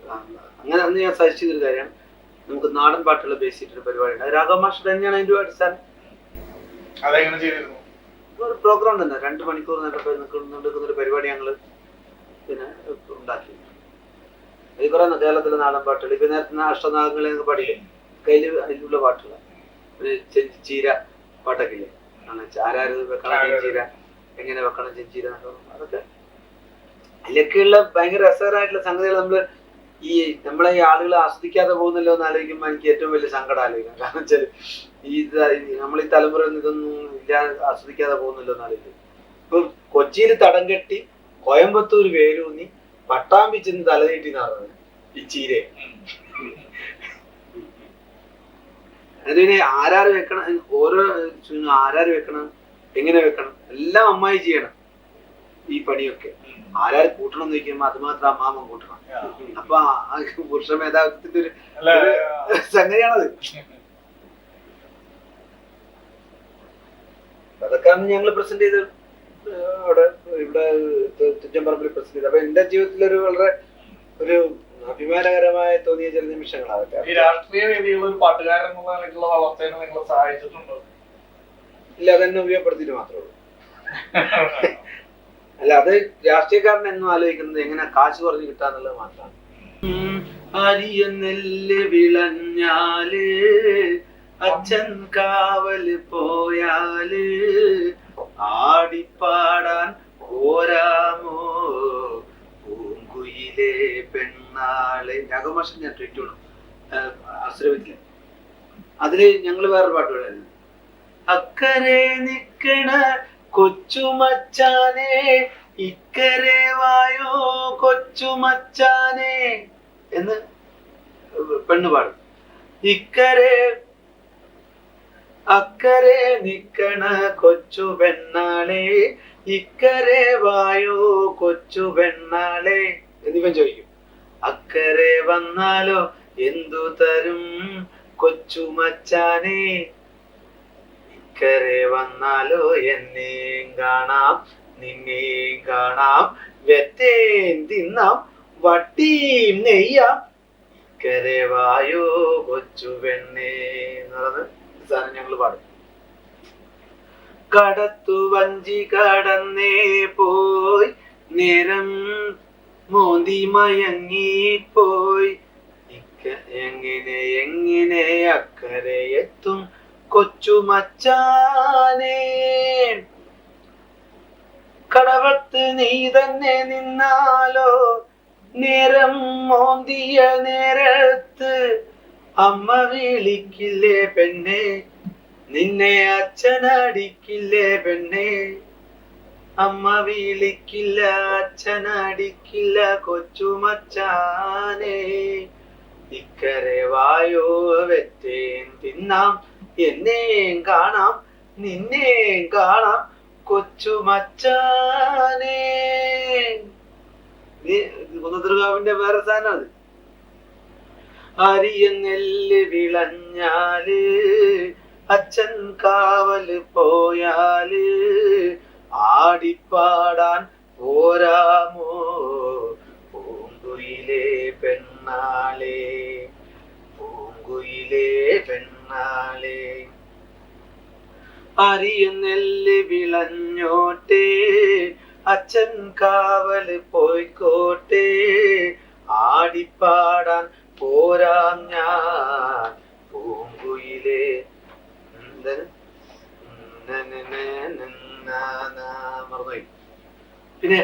അങ്ങനെ അന്ന് ഞാൻ സജസ്റ്റ് ചെയ്തൊരു കാര്യമാണ്, നമുക്ക് നാടൻ പാട്ടുകൾ ബേസ് ചെയ്തിട്ടൊരു പരിപാടി ഉണ്ട്. രാഘവ മാഷ് തന്നെയാണ് അതിന്റെ അടിസ്ഥാനം. ഒരു പ്രോഗ്രാം തന്നെ 2 മണിക്കൂർ നടക്കുന്നൊരു പരിപാടി ഞങ്ങൾ പിന്നെ ഉണ്ടാക്കി. അതിൽ കുറെ കേരളത്തിലെ നാടൻ പാട്ടുകൾ, ഇപ്പൊ നേരത്തെ അഷ്ടനാഗങ്ങളെ പാടിയില്ലേ, കയ്യിൽ അതിലുള്ള പാട്ടുകൾ, പിന്നെ ചീര പാട്ടൊക്കെ ഇല്ലേ, ആരാര് വെക്കണം ചെഞ്ചീര, എങ്ങനെ വെക്കണം ചെഞ്ചീര, അതൊക്കെ അതിലൊക്കെയുള്ള ഭയങ്കര രസകരമായിട്ടുള്ള സംഗതികൾ നമ്മളെ ഈ ആളുകൾ ആസ്വദിക്കാതെ പോകുന്നല്ലോ എന്ന് ആലോചിക്കുമ്പോൾ എനിക്ക് ഏറ്റവും വലിയ സങ്കടം ആലോചിക്കാം. കാരണം വെച്ചാൽ നമ്മൾ ഈ തലമുറയിൽ ഇതൊന്നും ആസ്വദിക്കാതെ പോകുന്നല്ലോ എന്ന് ആലോചിക്കും. ഇപ്പൊ കൊച്ചിയിൽ തടം കെട്ടി കോയമ്പത്തൂർ വേലൂന്നി പട്ടാമ്പി ചെന്ന് തലനീട്ടി നടന്നത് ഈ ചീരെ. അതിന് ആരാര് വെക്കണം, ഓരോ ആരാര് വെക്കണം, എങ്ങനെ വെക്കണം, എല്ലാം അമ്മായി ചെയ്യണം ഈ പണിയൊക്കെ. ആരാര് കൂട്ടണം എന്ന് ചോദിക്കുമ്പോ അത് മാത്രം അമ്മാമൻ കൂട്ടണം. അപ്പൊ പുരുഷ മേധാവിത്വത്തിന്റെ ഒരു സംഗതിയാണത്. അതൊക്കെയാണ് ഞങ്ങൾ പ്രസന്റ് ചെയ്ത് അവിടെ ഇവിടെ തുഞ്ചൻപറമ്പിൽ പ്രസന്റ് ചെയ്തത്. അപ്പൊ എന്റെ ജീവിതത്തിലൊരു വളരെ ഒരു അഭിമാനകരമായ തോന്നിയ ചില നിമിഷങ്ങൾ അതൊക്കെ. ഈ രാഷ്ട്രീയ വേദികളിൽ ഒരു പാട്ടുകാരൻ എന്നുള്ള നിലയ്ക്കുള്ള വളർച്ചയെ നിങ്ങളെ സഹായിച്ചിട്ടുണ്ടോ? ഇല്ല, അതെന്നെ ഉപയോഗപ്പെടുത്തിയിട്ട് മാത്രമേ ഉള്ളൂ. അല്ല, അത് രാഷ്ട്രീയക്കാരൻ എന്നും ആലോചിക്കുന്നത് എങ്ങനെ കാശ് കുറഞ്ഞു കിട്ടാന്നുള്ളത് മാത്രമാണ്. അരിയ നെല്ല് വിളഞ്ഞാല് അച്ഛൻ കാവല് പോയാല് ആടിപ്പാടാൻ പോരാമോ പൂങ്കുയിലെ പെണ്ണാളെ. രാഘവമാഷൻ ഞാൻ ട്രീറ്റ് ചെയ്യണം ആശ്രമത്തില്. അതില് ഞങ്ങള് വേറൊരു പാട്ട് പാടായിരുന്നു. അക്കരെ നിക്കണ കൊച്ചുമച്ചാനെ ഇക്കരെ വായോ കൊച്ചുമച്ചാനെ എന്ന് പെണ്ണ് പാടും. അക്കരെ നിക്കണ കൊച്ചു പെണ്ണാളെ ഇക്കരെ വായോ കൊച്ചു പെണ്ണാളെ എന്നിവൻ ചോദിക്കും. അക്കരെ വന്നാലോ എന്തു തരും കൊച്ചുമച്ചാനെ, ഇക്കരെ വന്നാലോ എന്നെയും കാണാം നിന്നെയും കാണാം, വെറ്റേൻ തിന്നാം വട്ടിയും നെയ്യാം, ഇക്കരെ വായോ കൊച്ചു പെണ്ണേ എന്നുള്ളത് സാധനം ഞങ്ങൾ പാടും. കടത്തു വഞ്ചി കടന്നേ പോയി നേരം മോന്തി മയങ്ങിപ്പോയി, എങ്ങനെ എങ്ങനെ അക്കരെ എത്തും കൊച്ചുമച്ചാനെ, കടവത്ത് നീ തന്നെ നിന്നാലോ നേരം മോന്തിയ നേരത്ത് അമ്മ വിളിക്കില്ലേ പെണ്ണെ, നിന്നെ അച്ഛനടിക്കില്ലേ പെണ്ണെ, അമ്മ വിളിക്കില്ല അച്ഛനടിക്കില്ല കൊച്ചുമച്ചാനെ, ഇക്കരെ വായോ വെറ്റേൻ തിന്നാം എന്നെയും കാണാം നിന്നെയും കാണാം കൊച്ചുമച്ചാനെ. കുന്നത്തുകാവിന്റെ വേറെ സാധനം അത്. അരിയ നെല്ല് വിളഞ്ഞാല് അച്ഛൻ കാവല് പോയാല് ആടിപ്പാടാൻ പോരാമോ പൂങ്കുയിലെ പെണ്ണാളെ പൂങ്കുയിലെ പെണ്ണാളെ. അരിയ നെല്ല് വിളഞ്ഞോട്ടെ അച്ഛൻ കാവല് പോയിക്കോട്ടെ, ആടിപ്പാടാൻ പോരാം ഞാൻ പൂങ്കുയിലെ മറന്നുപോയി. പിന്നെ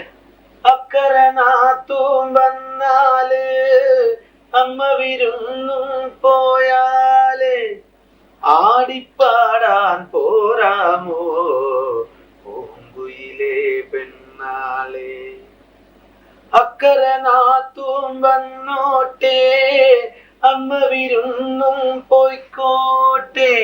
അക്കരെ നാത്തൂൻ വന്നാല് അമ്മ വിരുന്നും പോയാല് ആടിപ്പാടാൻ പോരാമോ പൂങ്കുയിലെ പെണ്ണാളെ, അക്കരെ നാത്തൂൻ വന്നോട്ടെ അമ്മ വിരുന്നും പോയിക്കോട്ടെ,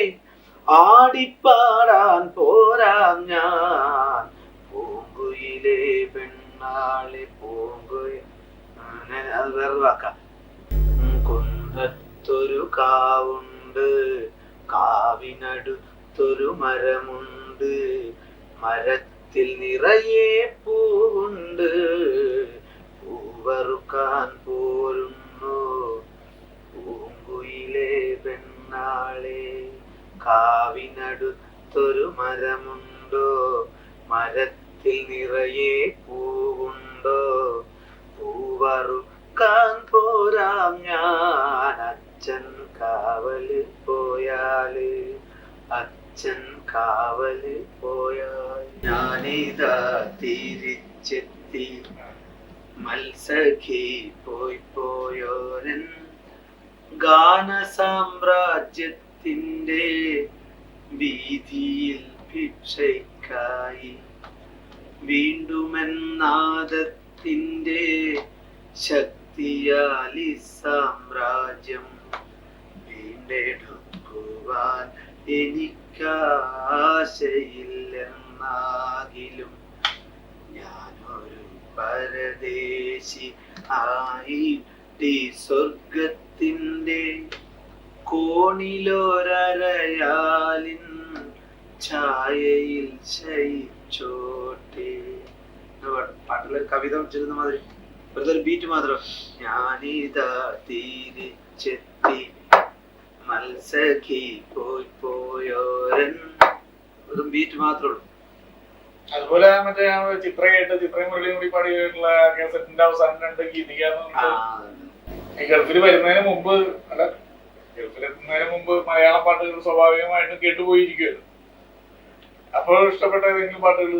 ആടിപ്പാടാൻ പോരാം ഞാൻ പൂങ്കുയിലെ പെണ്ണാളെ പൂങ്കുയിൽ. അത് വേറെ വാക്കാം. കുന്നത്തൊരു കാവുണ്ട് കാവിനടുത്തൊരു മരമുണ്ട്, മരത്തിൽ നിറയെ പൂവുണ്ട്, പൂവറുക്കാൻ പോരുന്നു പൂങ്കുയിലെ പെണ്ണാളെ. കാവിനടുത്തൊരു മരമുണ്ടോ മരത്തിൽ നിറയെ പൂവുണ്ടോ, പൂവറുക്കാൻ പോരാം ഞാൻ അച്ഛൻ കാവല് പോയാല്, അച്ഛൻ കാവല് പോയാൽ ഞാനിതാ തിരിച്ചെത്തി മത്സഖി പോയോരൻ ഗാന സാമ്രാജ്യത്തിന്റെ വീതിയിൽ ഭിക്ഷയ്ക്കായി വീണ്ടുമെന്നാദത്തിന്റെ ശക്തിയാൽ ഈ സാമ്രാജ്യം വീണ്ടെടുക്കുവാൻ എനിക്കാശയില്ലെന്നാകിലും ഞാനൊരു പരദേശി ആയി സ്വർഗത്തിന്റെ കോണിലൊരയാലിൻ ഛായയിൽ ശയിച്ചോട്ടെ. പാട്ടിലെ കവിത ചെല്ലുന്ന മാതിരി വെറുതെ ഒരു ബീറ്റ് മാത്രം. ഞാനിതാ തിരിച്ചെത്തി മത്സഖി പോയോരൻ, ഒരു ബീറ്റ് മാത്രമേ ഉള്ളൂ. അതുപോലെ മറ്റേ ചിത്രയായിട്ട് ചിത്രയും മുരളിയും കൂടി പാടിയിട്ടുള്ള കേസറ്റിന്റെ അവസാനം 2 ഗീതികാന്ന് ഗൾഫിൽ വരുന്നതിന് മുമ്പ് അല്ല ഗൾഫിലെത്തുന്നതിന് മുമ്പ് മലയാളം പാട്ടുകൾ സ്വാഭാവികമായിട്ടും കേട്ടുപോയിരിക്കുമല്ലോ. അപ്പോൾ ഇഷ്ടപ്പെട്ട ഏതെങ്കിലും പാട്ടുകൾ?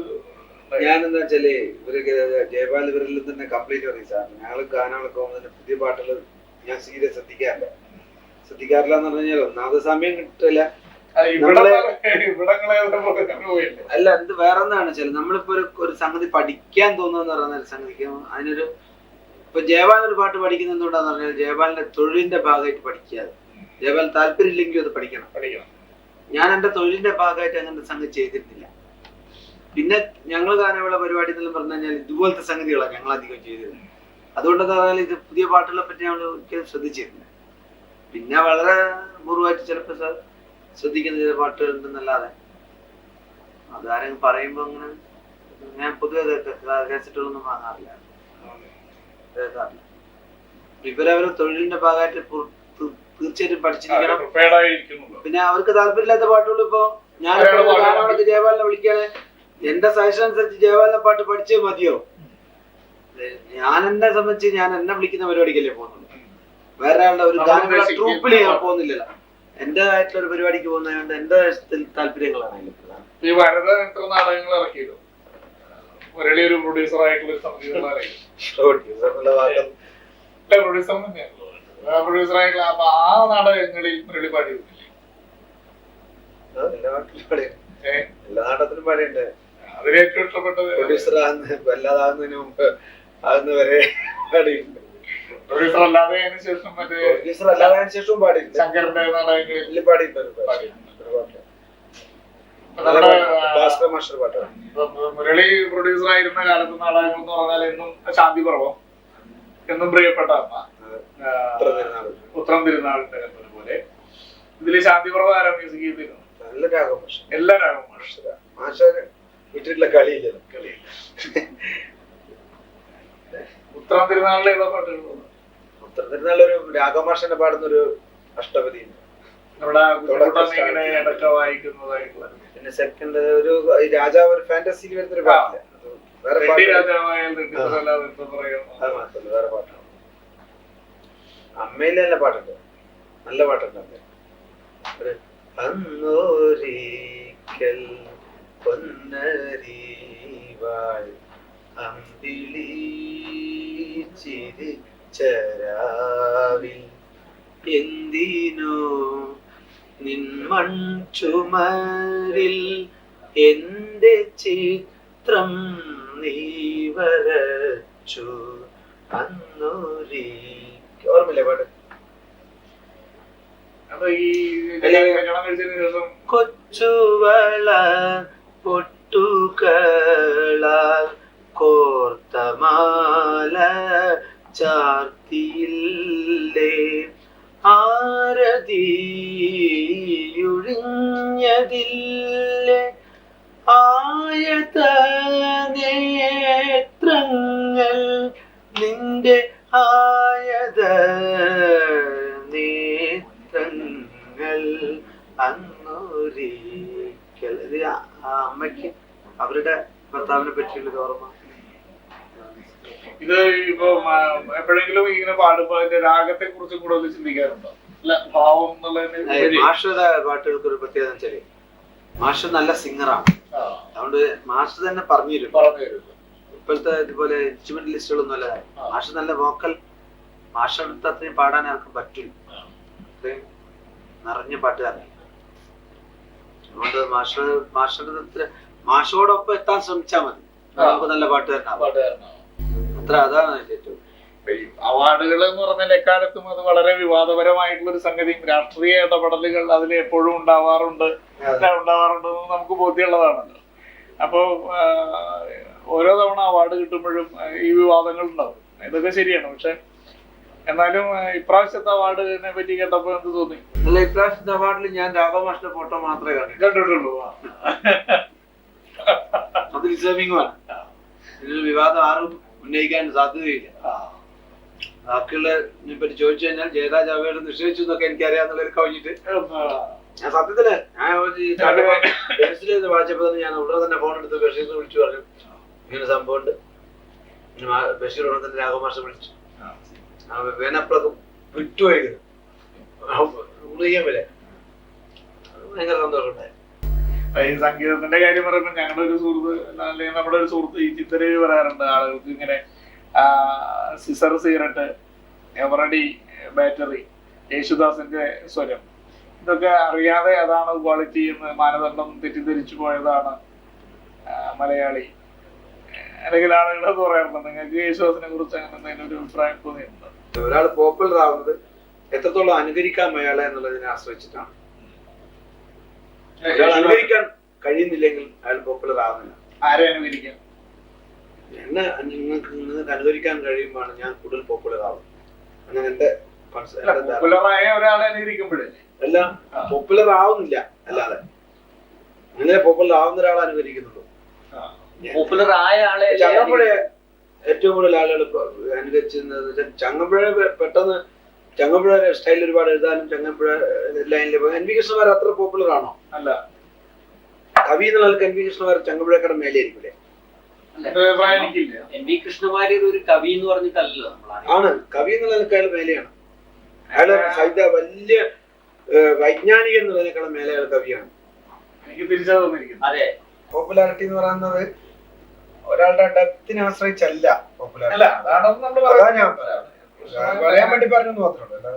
ഞാനെന്താ വെച്ചാല് ഇവരൊക്കെ ജയപാൽ ഇവരിൽ തന്നെ കംപ്ലീറ്റ് പറയും സാർ, ഞങ്ങൾ ഗാനങ്ങളൊക്കെ പോകുന്നതിന് പുതിയ പാട്ടുകൾ ഞാൻ സീരിയസ് ശ്രദ്ധിക്കാറില്ല എന്ന് പറഞ്ഞു കഴിഞ്ഞാൽ ഒന്നാമത് സമയം കിട്ടില്ല. അല്ല, എന്ത് വേറെ എന്താണെന്ന് വെച്ചാൽ നമ്മളിപ്പോ ഒരു സംഗതി പഠിക്കാൻ തോന്നുന്ന പറയുന്ന സംഗതിക്ക് അതിനൊരു ഇപ്പൊ ജയപാൽ ഒരു പാട്ട് പഠിക്കുന്നത് എന്തുകൊണ്ടാന്ന് പറഞ്ഞാൽ ജയപാലിന്റെ തൊഴിലിന്റെ ഭാഗമായിട്ട് പഠിക്കാതെ, ജയപാൽ താല്പര്യം ഇല്ലെങ്കിൽ അത് പഠിക്കണം. ഞാൻ എന്റെ തൊഴിലിന്റെ ഭാഗമായിട്ട് അങ്ങനത്തെ സംഗതി ചെയ്തിട്ടില്ല. പിന്നെ ഞങ്ങൾ ഗാനമേള പരിപാടി എന്നെല്ലാം പറഞ്ഞു കഴിഞ്ഞാൽ ഇതുപോലത്തെ സംഗതികളാണ് ഞങ്ങൾ അധികം ചെയ്തിരുന്നത്. അതുകൊണ്ടെന്ന് പറഞ്ഞാൽ ഇത് പുതിയ പാട്ടുകളെ പറ്റി ഞങ്ങൾ ഒരിക്കലും ശ്രദ്ധിച്ചിരുന്നില്ല. പിന്നെ വളരെ പൂർവ്വമായിട്ട് ചിലപ്പോൾ സാർ ശ്രദ്ധിക്കുന്ന ചില പാട്ടുകൾ ഉണ്ടെന്നല്ലാതെ അതാരെങ്കിലും പറയുമ്പോ അങ്ങനെ ഞാൻ പൊതുവെ കേസറ്റുകളൊന്നും വാങ്ങാറില്ല. ഇവരവരെ തൊഴിലിന്റെ ഭാഗമായിട്ട് തീർച്ചയായിട്ടും പഠിച്ചിരിക്കണം. പിന്നെ അവർക്ക് താല്പര്യമില്ലാത്ത പാട്ടുകൾ ഇപ്പൊ ഞാൻ ഗാനമേളക്ക് ജയപാലിനെ വിളിക്കാതെ എന്റെ സജഷൻ അനുസരിച്ച് ജയപാലിനെ പാട്ട് പഠിച്ചേ മതിയോ? ഞാൻ എന്നെ സംബന്ധിച്ച് ഞാൻ എന്നെ വിളിക്കുന്ന പരിപാടിക്കല്ലേ പോകുന്നുള്ളൂ. വേറെ ആളുടെ ഒരു ഗാനമേള ട്രൂപ്പിൽ ഞാൻ പോകുന്നില്ലല്ലോ. എന്റേതായിട്ടുള്ള ഒരു പരിപാടിക്ക് പോകുന്നതുകൊണ്ട് എന്റെ താല്പര്യങ്ങളാണ് അതിൽ പ്രധാനം. ഈ വരദ എത്ര നാടകങ്ങൾ ഇറക്കിയല്ലോ, മുരളി ഒരു പ്രൊഡ്യൂസർ ആയിട്ടുള്ള പ്രൊഡ്യൂസർ ആയിട്ടുള്ള അപ്പൊ ആ നാടകങ്ങളിൽ മുരളി പാടിയിരുന്നില്ലേ? എല്ലാ നാടകത്തിലും പാടിയുണ്ട്. അതിന് ഏറ്റവും ഇഷ്ടപ്പെട്ടത് പ്രൊഡ്യൂസർ അല്ലാതാകുന്നതിന് മുമ്പ് ആകുന്ന വരെ പാടിയിട്ടുണ്ട്. പ്രൊഡ്യൂസർ അല്ലാതെ ശേഷം മറ്റേ പ്രൊഡ്യൂസർ അല്ലാതെ ശേഷവും പാടിയിട്ടുണ്ട്. ശങ്കറിന്റെ നാടകങ്ങളിൽ പാടിയിട്ടുണ്ട്. മുരളി പ്രൊഡ്യൂസർ ആയിരുന്ന കാലത്ത് നാടകങ്ങൾ എന്ന് പറഞ്ഞാൽ എന്നും ശാന്തി പർവ്വം, എന്നും പ്രിയപ്പെട്ട അമ്മ, ഉത്രം തിരുനാളിന്റെ പോലെ ഇതില് ശാന്തി പർവ്വം ആരാ മ്യൂസിക് ചെയ്തിരുന്നു? എല്ലാ രാഗവും വീട്ടിലുള്ള കളിയില്ല. ഉത്രം തിരുനാളിലെ ഏതോ പാട്ടുകൾ? ഉത്രം തിരുനാളിൽ ഒരു രാഘവമാഷനെ പാടുന്ന ഒരു അഷ്ടപതി, പിന്നെ സെക്കൻഡ് ഒരു രാജാവ് ഒരു ഫാന്റസിയിൽ വരുന്നൊരു പാട്ടില്ല. വേറെ പാട്ടാണ്. അമ്മയിലെ നല്ല പാട്ടുണ്ട്, നല്ല പാട്ടുണ്ട്. അന്നോരിക്കൽ പൊന്നരീവാൾ അമ്പിളി ചിരിച്ചരാവിൽ എന്തിനോ നിൻ മൺചുമരിൽ എന്റെ ചിത്രം നീ വരച്ചു അന്നോരി. ഓർമ്മയില്ലേ പാട്ട്? കൊച്ചുവള പൊട്ടുകളാൽ കോർത്തമാല ചാർത്തിയില്ലേ ആരതിയുഴിഞ്ഞതില്ലേ ആയത നേത്രങ്ങൾ നിന്റെ ആയത നേത്രങ്ങൾ അന്നൊരിക്കൽ. ഇത് അമ്മയ്ക്ക് അവരുടെ ഭർത്താവിനെ പറ്റിയുള്ള ഓർമ്മ. ഇത് ഇപ്പൊ എപ്പോഴെങ്കിലും ഇങ്ങനെ പാടുമ്പോ അതിന്റെ രാഗത്തെ കുറിച്ച് കൂടുതൽ ചിന്തിക്കാറുണ്ടോ? ഭാവം മാഷയുടെ പാട്ടുകൾക്ക് ഒരു പ്രത്യേകത വെച്ചാല് മാഷ് നല്ല സിംഗറാണ്. അതുകൊണ്ട് മാഷ് തന്നെ പറഞ്ഞു തരും. ഇപ്പോഴത്തെ ഇതുപോലെ ഇൻസ്ട്രുമെന്റ് ലിസ്റ്റുകളൊന്നും അല്ല. മാഷ് നല്ല വോക്കൽ, മാഷടുത്ത് അത്രയും പാടാൻ ആർക്കും പറ്റും. അത്രയും നിറഞ്ഞ പാട്ടുകാരൻ. അതുകൊണ്ട് മാഷോടൊപ്പം എത്താൻ ശ്രമിച്ചാൽ മതി, നമുക്ക് നല്ല പാട്ടുകാരനാവും. അത്ര അതാണ് ഏറ്റവും. അവാർഡുകൾ എന്ന് പറഞ്ഞാൽ എക്കാലത്തും അത് വളരെ വിവാദപരമായിട്ടുള്ള ഒരു സംഗതിയും രാഷ്ട്രീയ ഇടപെടലുകൾ അതിൽ എപ്പോഴും ഉണ്ടാവാറുണ്ടെന്ന് നമുക്ക് ബോധ്യമുള്ളതാണല്ലോ. അപ്പോൾ ഓരോ തവണ അവാർഡ് കിട്ടുമ്പോഴും ഈ വിവാദങ്ങൾ ഉണ്ടാവും. ഇതൊക്കെ ശരിയാണ്. പക്ഷെ എന്നാലും ഇപ്രാവശ്യത്തെ അവാർഡിനെ പറ്റി കേട്ടപ്പോ എന്ത് തോന്നി? അല്ല, ഇപ്രാവശ്യത്തെ അവാർഡിൽ ഞാൻ രാഘവമാഷിന്റെ ഫോട്ടോ മാത്രമേ കണ്ടിട്ടുള്ളൂ. അത് ഡിസേർവിംഗുമാണ്. ഇതിൽ വിവാദം ആരും ഉന്നയിക്കാൻ സാധ്യതയില്ല. ബാക്കിയുള്ളതിനെ പറ്റി ചോദിച്ചു കഴിഞ്ഞാൽ ജയരാജ് അവയോട് നിശ്ചയിച്ചു എന്നൊക്കെ എനിക്കറിയാന്നുള്ളൊരു കവിഞ്ഞിട്ട് ഞാൻ സത്യത്തില് ഞാൻ വായിച്ചപ്പോ തന്നെ ഞാൻ ഉടനെ തന്നെ ഫോൺ എടുത്ത് ബഷീറിനെ വിളിച്ചു പറഞ്ഞു, ഇങ്ങനെ സംഭവം ഉണ്ട്. ബഷീർ ഉടനെ തന്നെ രാഘവമാഷെ വിളിച്ചു. വേനപ്പുറത്ത് വിട്ടുപോയിരിക്കുന്നു ഉള്ളിക്കാൻ വരെ ഭയങ്കര സന്തോഷമുണ്ടായി. ഈ സംഗീതത്തിന്റെ കാര്യം പറയുമ്പോൾ ഞങ്ങളുടെ ഒരു സുഹൃത്ത്, അല്ലെങ്കിൽ നമ്മുടെ ഒരു സുഹൃത്ത് ഈ ചിത്രയിൽ പറയാറുണ്ട്, ആളുകൾക്ക് ഇങ്ങനെ സിസർ സിഗരറ്റ്, എവറഡി ബാറ്ററി, യേശുദാസിന്റെ സ്വരം, ഇതൊക്കെ അറിയാതെ അതാണ് ക്വാളിറ്റി എന്ന് മാനദണ്ഡം തെറ്റിദ്ധരിച്ചു പോയതാണ് മലയാളി, അല്ലെങ്കിൽ ആളുകളെന്ന് പറയാറുണ്ട്. നിങ്ങൾക്ക് യേശുദാസിനെ കുറിച്ച് അങ്ങനെ എന്തെങ്കിലും ഒരു അഭിപ്രായം തോന്നിയിട്ടുണ്ട്? ഒരാൾ പോപ്പുലർ ആവുന്നത് എത്രത്തോളം അനുകരിക്കാൻ അയാളെ എന്നുള്ളതിനെ ആശ്രയിച്ചിട്ടാണ്. ഒരാൾ അനുകരിക്കാൻ കഴിയുന്നില്ലെങ്കിൽ അയാൾ പോപ്പുലർ ആവുന്നില്ല. ആരെ അനുകരിക്കാൻ? നിങ്ങൾക്ക് അനുകരിക്കാൻ കഴിയുമ്പോഴാണ് ഞാൻ കൂടുതൽ പോപ്പുലർ ആവും. അങ്ങനെ എന്റെ പോപ്പുലറായ ഒരാളെ അനുകരിക്കുമ്പോഴല്ലേ? അല്ല, പോപ്പുലർ ആവുന്നില്ല. അല്ലാതെ അങ്ങനെ പോപ്പുലർ ആവുന്ന ഒരാളെ അനുകരിക്കുന്നുള്ളൂ. പോപ്പുലർ ആയ ആളെ ചങ്ങമ്പുഴ ഏറ്റവും കൂടുതൽ ആളുകൾ അനുകരിച്ചിരുന്നത്. ചങ്ങമ്പുഴ പെട്ടെന്ന് ചങ്ങമ്പുഴ സ്റ്റൈലിൽ ഒരുപാട് എഴുതാനും ചങ്ങമ്പുഴ ലൈനിൽ എൻ വി കൃഷ്ണമാർ അത്ര പോപ്പുലർ ആണോ? അല്ല. കവി എന്നുള്ള എൻ വി കൃഷ്ണമാർ ചങ്ങമ്പുഴക്കാരുടെ മേലെയായിരിക്കില്ലേ? എൻ വി കൃഷ്ണമാരി ഒരു കവി എന്ന് പറഞ്ഞിട്ടല്ലോ. ആണ്, കവി എന്നുള്ള അയാൾ മേലെയാണ്. അയാള് സാഹിത്യ വലിയ വൈജ്ഞാനിക എന്നുള്ളതിനേക്കാളും മേലെ അയാൾ കവിയാണ്. എനിക്ക് തിരിച്ചറിഞ്ഞിരിക്കുന്നു. അതെ, പോപ്പുലാരിറ്റി എന്ന് പറയുന്നത് ഒരാളുടെ ഡെപ്തിനെ ആശ്രയിച്ചല്ല പോപ്പുലാരിറ്റി. പറയാൻ വേണ്ടി പറഞ്ഞു മാത്രമല്ല.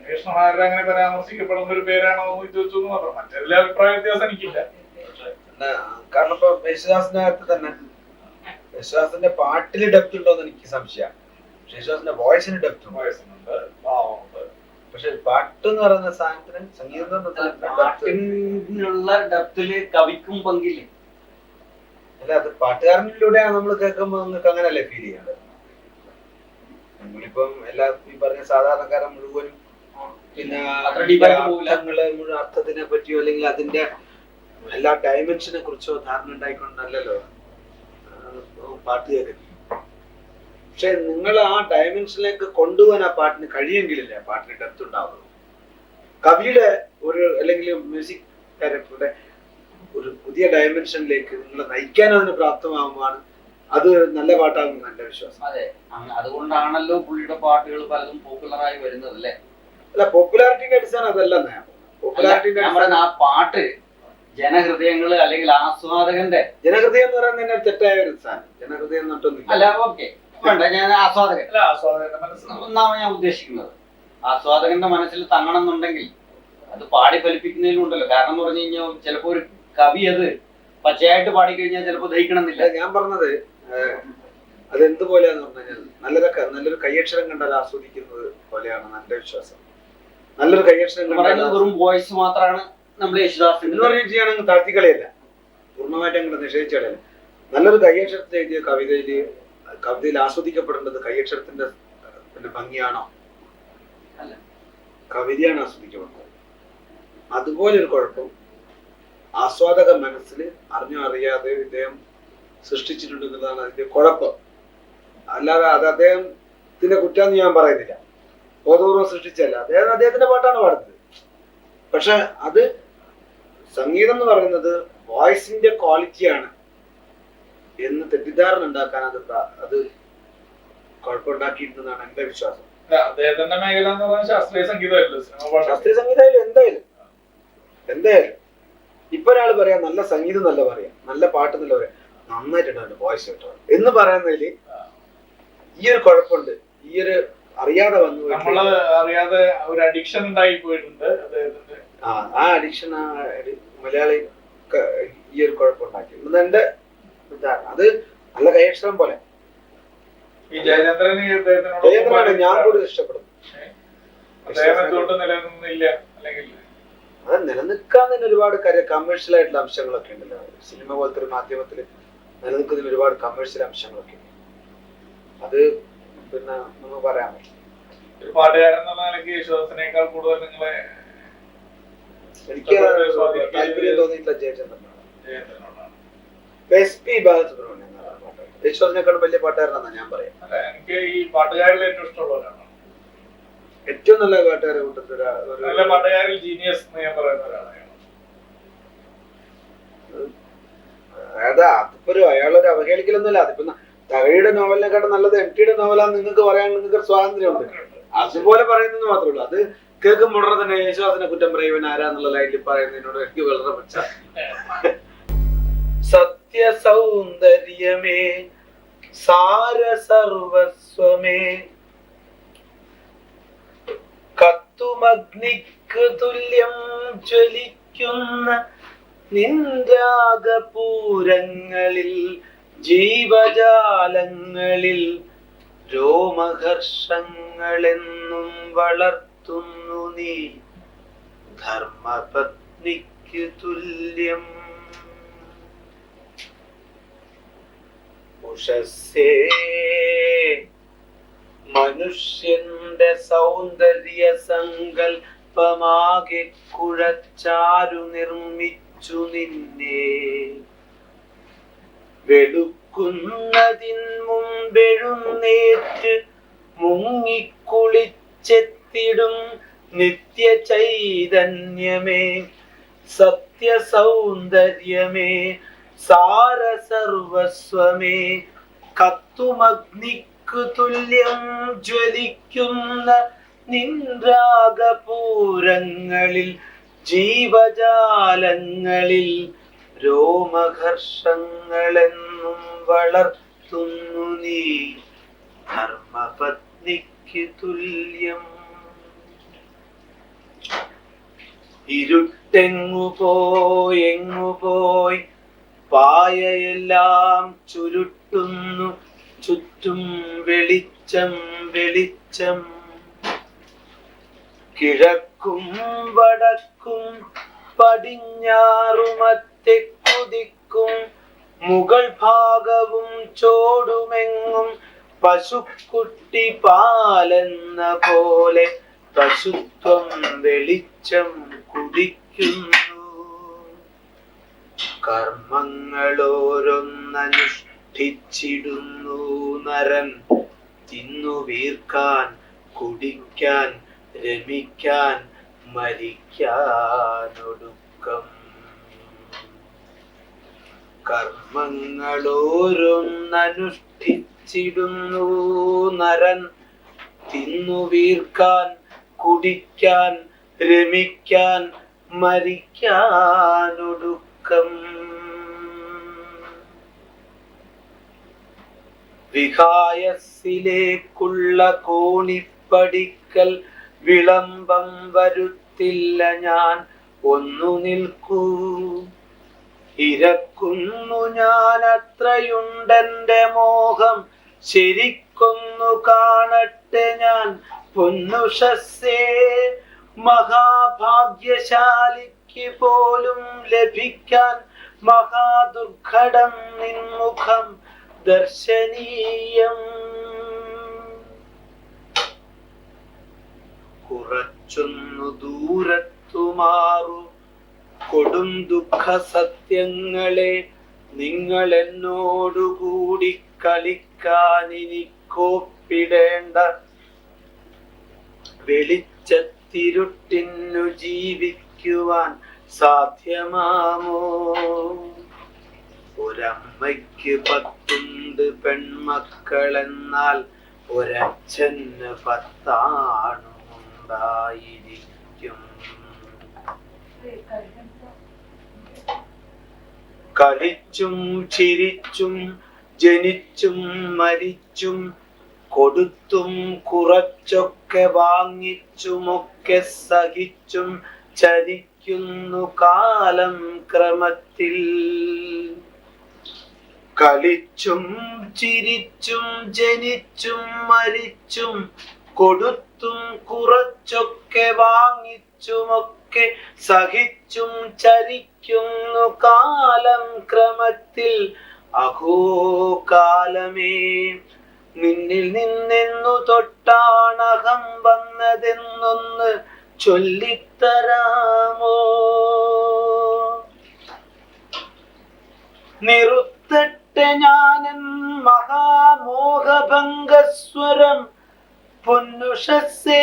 കൃഷ്ണമാരുടെ അങ്ങനെ പരാമർശിക്കപ്പെടുന്ന ഒരു പേരാണോ എന്ന് ചോദിച്ചു മാത്രം. മറ്റെല്ലാ അഭിപ്രായ വ്യത്യാസം എനിക്കില്ല. കാരണം ഇപ്പൊ യേശുദാസിന്റെ കാര്യത്തിൽ തന്നെ യേശുദാസിന്റെ പാട്ടില് ഡെപ്ത് ഉണ്ടോ എന്ന് എനിക്ക് സംശയമാണ്. യേശുദാസിന്റെ വോയിസിന് ഡെപ്ത് ഉണ്ട്. പക്ഷെ പാട്ട് എന്ന് പറയുന്ന സാധനത്തിന് സംഗീതം പാട്ടിനുള്ള ഡെപ്തില് കവിക്കും പങ്കില്ല. അല്ല, അത് പാട്ടുകാരനിലൂടെയാണ് നമ്മൾ കേൾക്കുമ്പോ നിങ്ങൾക്ക് അങ്ങനെയല്ലേ ഫീൽ ചെയ്യേണ്ടത്. നമ്മളിപ്പം എല്ലാ ഈ പറഞ്ഞ സാധാരണക്കാരൻ മുഴുവനും പിന്നെ അർത്ഥത്തിനെ പറ്റിയോ അല്ലെങ്കിൽ അതിന്റെ എല്ലാ ഡയമെൻഷനെ കുറിച്ചോ ധാരണ ഉണ്ടായിക്കൊണ്ടല്ലോ പാട്ട് കേൾക്കുന്നത്. പക്ഷെ നിങ്ങൾ ആ ഡയമെൻഷനിലേക്ക് കൊണ്ടുപോകാൻ ആ പാട്ടിന് കഴിയെങ്കിലല്ലേ പാട്ടിന് ഡെപ്ത് ഉണ്ടാവുള്ളൂ. കവിയുടെ ഒരു അല്ലെങ്കിൽ മ്യൂസിക് ഡയറക്ടറുടെ ഒരു പുതിയ ഡയമെൻഷനിലേക്ക് നിങ്ങളെ നയിക്കാൻ അതിന് പ്രാപ്തമാകുമ്പോഴാണ് അത് നല്ല പാട്ടാകുമെന്ന് എന്റെ വിശ്വാസം. അതെ, അതുകൊണ്ടാണല്ലോ പുള്ളിയുടെ പാട്ടുകൾ പലതും പോപ്പുലറായി വരുന്നത് അല്ലേ? അല്ല, പോപ്പുലാരിറ്റിന്റെ അടിസ്ഥാനം അതല്ല. പോപ്പുലാരിറ്റി ആ പാട്ട് ജനഹൃദയങ്ങള് അല്ലെങ്കിൽ ആസ്വാദകന്റെ ജനഹൃദയം എന്ന് പറയുന്നത് തന്നെ തെറ്റായ ഒരു സാധനം. ജനഹൃദയം നട്ടൊന്നുമില്ല. അല്ല, ഓക്കെ വേണ്ട, ഞാൻ ആസ്വാദകൻ ഒന്നാമത് ഞാൻ ഉദ്ദേശിക്കുന്നത് ആസ്വാദകന്റെ മനസ്സിൽ തങ്ങണം എന്നുണ്ടെങ്കിൽ അത് പാടി ഫലിപ്പിക്കുന്നതിലുണ്ടല്ലോ. കാരണം എന്ന് പറഞ്ഞു കഴിഞ്ഞാൽ ചിലപ്പോ ഒരു കവി അത് പച്ചയായിട്ട് പാടിക്കഴിഞ്ഞാൽ ചിലപ്പോ ദഹിക്കണമെന്നില്ല. ഞാൻ പറഞ്ഞത് അതെന്തുപോലെയാന്ന് പറഞ്ഞു കഴിഞ്ഞാൽ നല്ലൊരു കയ്യക്ഷരം കണ്ടാൽ ആസ്വദിക്കുന്നത് പോലെയാണ് എന്റെ വിശ്വാസം. നല്ലൊരു കയ്യക്ഷരം വെറും വോയിസ് മാത്രമാണ് നമ്മൾ യേശുദാസ് എന്ന് പറഞ്ഞു ചെയ്യാണെങ്കിൽ താഴ്ത്തിക്കളയല്ല, പൂർണ്ണമായിട്ട് അങ്ങോട്ട് നിഷേധിച്ചളയല്ല. നല്ലൊരു കയ്യക്ഷരത്തിൽ എഴുതിയ കവിതയിൽ ആസ്വദിക്കപ്പെടേണ്ടത് കയ്യക്ഷരത്തിന്റെ പിന്നെ ഭംഗിയാണോ? അല്ല, കവിതയാണ് ആസ്വദിക്കപ്പെടുന്നത്. അതുപോലെ ഒരു കുഴപ്പം ആസ്വാദക മനസ്സിൽ അറിഞ്ഞോ അറിയാതെ ഇദ്ദേഹം സൃഷ്ടിച്ചിട്ടുണ്ടെന്നുള്ളതാണ് അതിന്റെ കുഴപ്പം. അല്ലാതെ അത് അദ്ദേഹത്തിന്റെ കുറ്റാന്ന് ഞാൻ പറയുന്നില്ല. ബോധപൂർവ്വം സൃഷ്ടിച്ചല്ല, അദ്ദേഹത്തിന്റെ പാട്ടാണ് പാടുന്നത്. പക്ഷെ അത് സംഗീതം എന്ന് പറയുന്നത് വോയിസിന്റെ ക്വാളിറ്റിയാണ് എന്ന് തെറ്റിദ്ധാരണ ഉണ്ടാക്കാൻ അത് കുഴപ്പമുണ്ടാക്കിയിട്ടുണ്ടെന്നാണ് എന്റെ വിശ്വാസം. അദ്ദേഹത്തിന്റെ മേഖല എന്ന് പറഞ്ഞാൽ ശാസ്ത്രീയ സംഗീതമല്ലോ. ശാസ്ത്രീയ സംഗീതമായാലും എന്തായാലും ഇപ്പൊ ഒരാൾ പറയാം നല്ല സംഗീതം നല്ല പറയാം, നല്ല പാട്ട് നല്ല പറയാം, നന്നായിട്ടുണ്ട് വോയിസ് കേട്ടോ എന്ന് പറയുന്നതില് ഈ ഒരു കുഴപ്പമുണ്ട്. ഈ ഒരു അറിയാതെ വന്നു നമ്മള് അറിയാതെ ഒരു അഡിക്ഷൻ ഉണ്ടായി പോയിട്ടുണ്ട്. ആ അഡിക്ഷൻ മലയാളി ഈ ഒരു കുഴപ്പമുണ്ടാക്കി എന്റെ ഇതാണ്. അത് നല്ല കൈയക്ഷരം പോലെ ഈ ജയചന്ദ്രനാണ് ഞാൻ കൂടുതൽ ഇഷ്ടപ്പെടുന്നു. നിലനിന്നില്ല അല്ലെങ്കിൽ അത് നിലനിൽക്കാൻ തന്നെ ഒരുപാട് കമേഴ്ഷ്യൽ ആയിട്ടുള്ള അംശങ്ങളൊക്കെ ഉണ്ടല്ലോ. സിനിമ പോലത്തെ ഒരു മാധ്യമത്തിൽ നിലനിൽക്കുന്നതിന് ഒരുപാട് കമേഴ്ഷ്യൽ അംശങ്ങളൊക്കെ ഉണ്ട്. അത് പിന്നെ നമുക്ക് പറയാൻ പറ്റും. ഒരു പാട്ടുകാരൻ എന്ന നിലയ്ക്ക് യേശുദാസിനേക്കാൾ കൂടുതൽ നിങ്ങളെ എനിക്ക് താല്പര്യം തോന്നിയിട്ടുള്ള ജയചന്ദ്രനാണ്. എസ് പി ബാലസുബ്രഹ്മണ്യം യേശുദാസിനേക്കാളും വലിയ പാട്ടുകാരനാണെന്നാ ഞാൻ പറയാം. എനിക്ക് ഈ പാട്ടുകാരിൽ ഏറ്റവും ഇഷ്ടമുള്ളവരാണ്. ഏറ്റവും നല്ല പാട്ടുകാരെ കൂട്ടത്തിൽ നല്ല പാട്ടുകാരിൽ ജീനിയസ് എന്ന് ഞാൻ പറയുന്ന ഒരാളാണ്. അതാ അതിപ്പോ അയാളൊരു അവഹേളിക്കലൊന്നുമില്ല. അതിപ്പോ തകഴിയുടെ നോവലിനെക്കാട്ടും നല്ലത് എം.ടിയുടെ നോവലാന്ന് നിങ്ങൾക്ക് പറയാൻ നിങ്ങൾക്ക് സ്വാതന്ത്ര്യമുണ്ട്. അതുപോലെ പറയുന്നത് മാത്രമേ ഉള്ളൂ. അത് കേൾക്കുമ്പോൾ ഉടനെ തന്നെ യേശുദാസിനെ കുറ്റം പറയുവൻ ആരാന്നുള്ള ലൈനിൽ പറയുന്നതിനോട് എനിക്ക് വളരെ മെച്ച. സത്യ സൗന്ദര്യമേ സാര സർവസ്വമേ കത്തുമഗ്നിക്ക് തുല്യം ജ്വലിക്കുന്ന നിൻരാഗപൂരങ്ങളിൽ ജീവജാലങ്ങളിൽ രോമഹർഷങ്ങളെന്നും വളർത്തുന്നു നീ ധർമ്മപത്നിക്ക് തുല്യം. ഉഷസ്സേ മനുഷ്യന്റെ സൗന്ദര്യ സങ്കൽപ്പമാകെ കുഴച്ചാരു നിർമ്മിച്ചു നിന്നെ. വെളുക്കുന്നതിൻ മുമ്പെഴുന്നേറ്റ് മുങ്ങിക്കുളിച്ചെത്തിടും നിത്യ ചൈതന്യമേ സത്യ സൗന്ദര്യമേ സാര സർവസ്വമേ കത്തുമഗ്നിക്കു തുല്യം ജ്വലിക്കുന്ന നിൻരാഗപൂരങ്ങളിൽ ജീവജാലങ്ങളിൽ രോമഹർഷങ്ങളെന്നും വളർത്തുന്നു നീ ധർമ്മപത്നിക്ക് തുല്യം. ഇരുട്ടെങ്ങുപോയി പായയെല്ലാം ചുരുട്ടുന്നു ചുറ്റും വെളിച്ചം വെളിച്ചം. കിഴക്കും വടക്കും പടിഞ്ഞാറുമത്തെക്കുതിക്കും മുകൾ ഭാഗവും ചോടുമെങ്ങും പശുക്കുട്ടി പാലെന്ന പോലെ പശുത്വം വെളിച്ചം കുടിക്കുന്നു. കർമ്മങ്ങളോരൊന്നനുഷ്ഠിച്ചിടുന്നു നരൻ തിന്നു വീർക്കാൻ കുടിക്കാൻ രമിക്കാൻ മരിക്കാനൊടുക്കം. കർമ്മങ്ങളോരൊന്നനുഷ്ഠിച്ചിടുന്നു നരൻ തിന്നു വീർക്കാൻ കുടിക്കാൻ രമിക്കാൻ മരിക്കാനൊടുക്കം. വിഹായസിലേക്കുള്ള കോണിപ്പടിക്കൽ വിളംബം വരുത്തില്ല ഞാൻ ഒന്നു നിൽക്കൂ. ഇരക്കുന്നു ഞാൻ അത്രയുണ്ടെന്റെ മോഹം ശരിക്കൊന്നു കാണട്ടെ ഞാൻ പൊന്നുഷസ്സേ. മഹാഭാഗ്യശാലിക്ക് പോലും ലഭിക്കാൻ മഹാദുർഘടം നിൻമുഖം ദർശനീയം. കുറച്ചൊന്നു ദൂരത്തു മാറു കൊടും ദുഃഖ സത്യങ്ങളെ നിങ്ങൾ എന്നോടുകൂടി കളിക്കാൻ എനിക്കോപ്പിടേണ്ട. വെളിച്ചത്തിരുട്ടിന്നു ജീവിക്കുവാൻ സാധ്യമാമോ? ഒരമ്മയ്ക്ക് 10 പെൺമക്കളെന്നാൽ ഒരച്ഛന് 10 ഉണ്ടായിരിക്കും. കളിച്ചും ചിരിച്ചും ജനിച്ചും മരിച്ചും കൊടുത്തും കുറച്ചൊക്കെ വാങ്ങിച്ചുമൊക്കെ സഹിച്ചും ചരിക്കുന്നു കാലം ക്രമത്തിൽ. കളിച്ചും ചിരിച്ചും ജനിച്ചും മരിച്ചും കൊടുത്തും കുറച്ചൊക്കെ വാങ്ങിച്ചുമൊക്കെ സഹിച്ചും ചരിക്കുന്നു കാലം ക്രമത്തിൽ. അഹോ കാലമേ, നിന്നിൽ നിന്നെന്നു തൊട്ടാണകം വന്നതെന്നൊന്ന് ചൊല്ലിത്തരാമോ? നിറുത്തട്ടെ ഞാനൻ മഹാമോഹഭംഗസ്വരം, പൊന്നുഷസ്സേ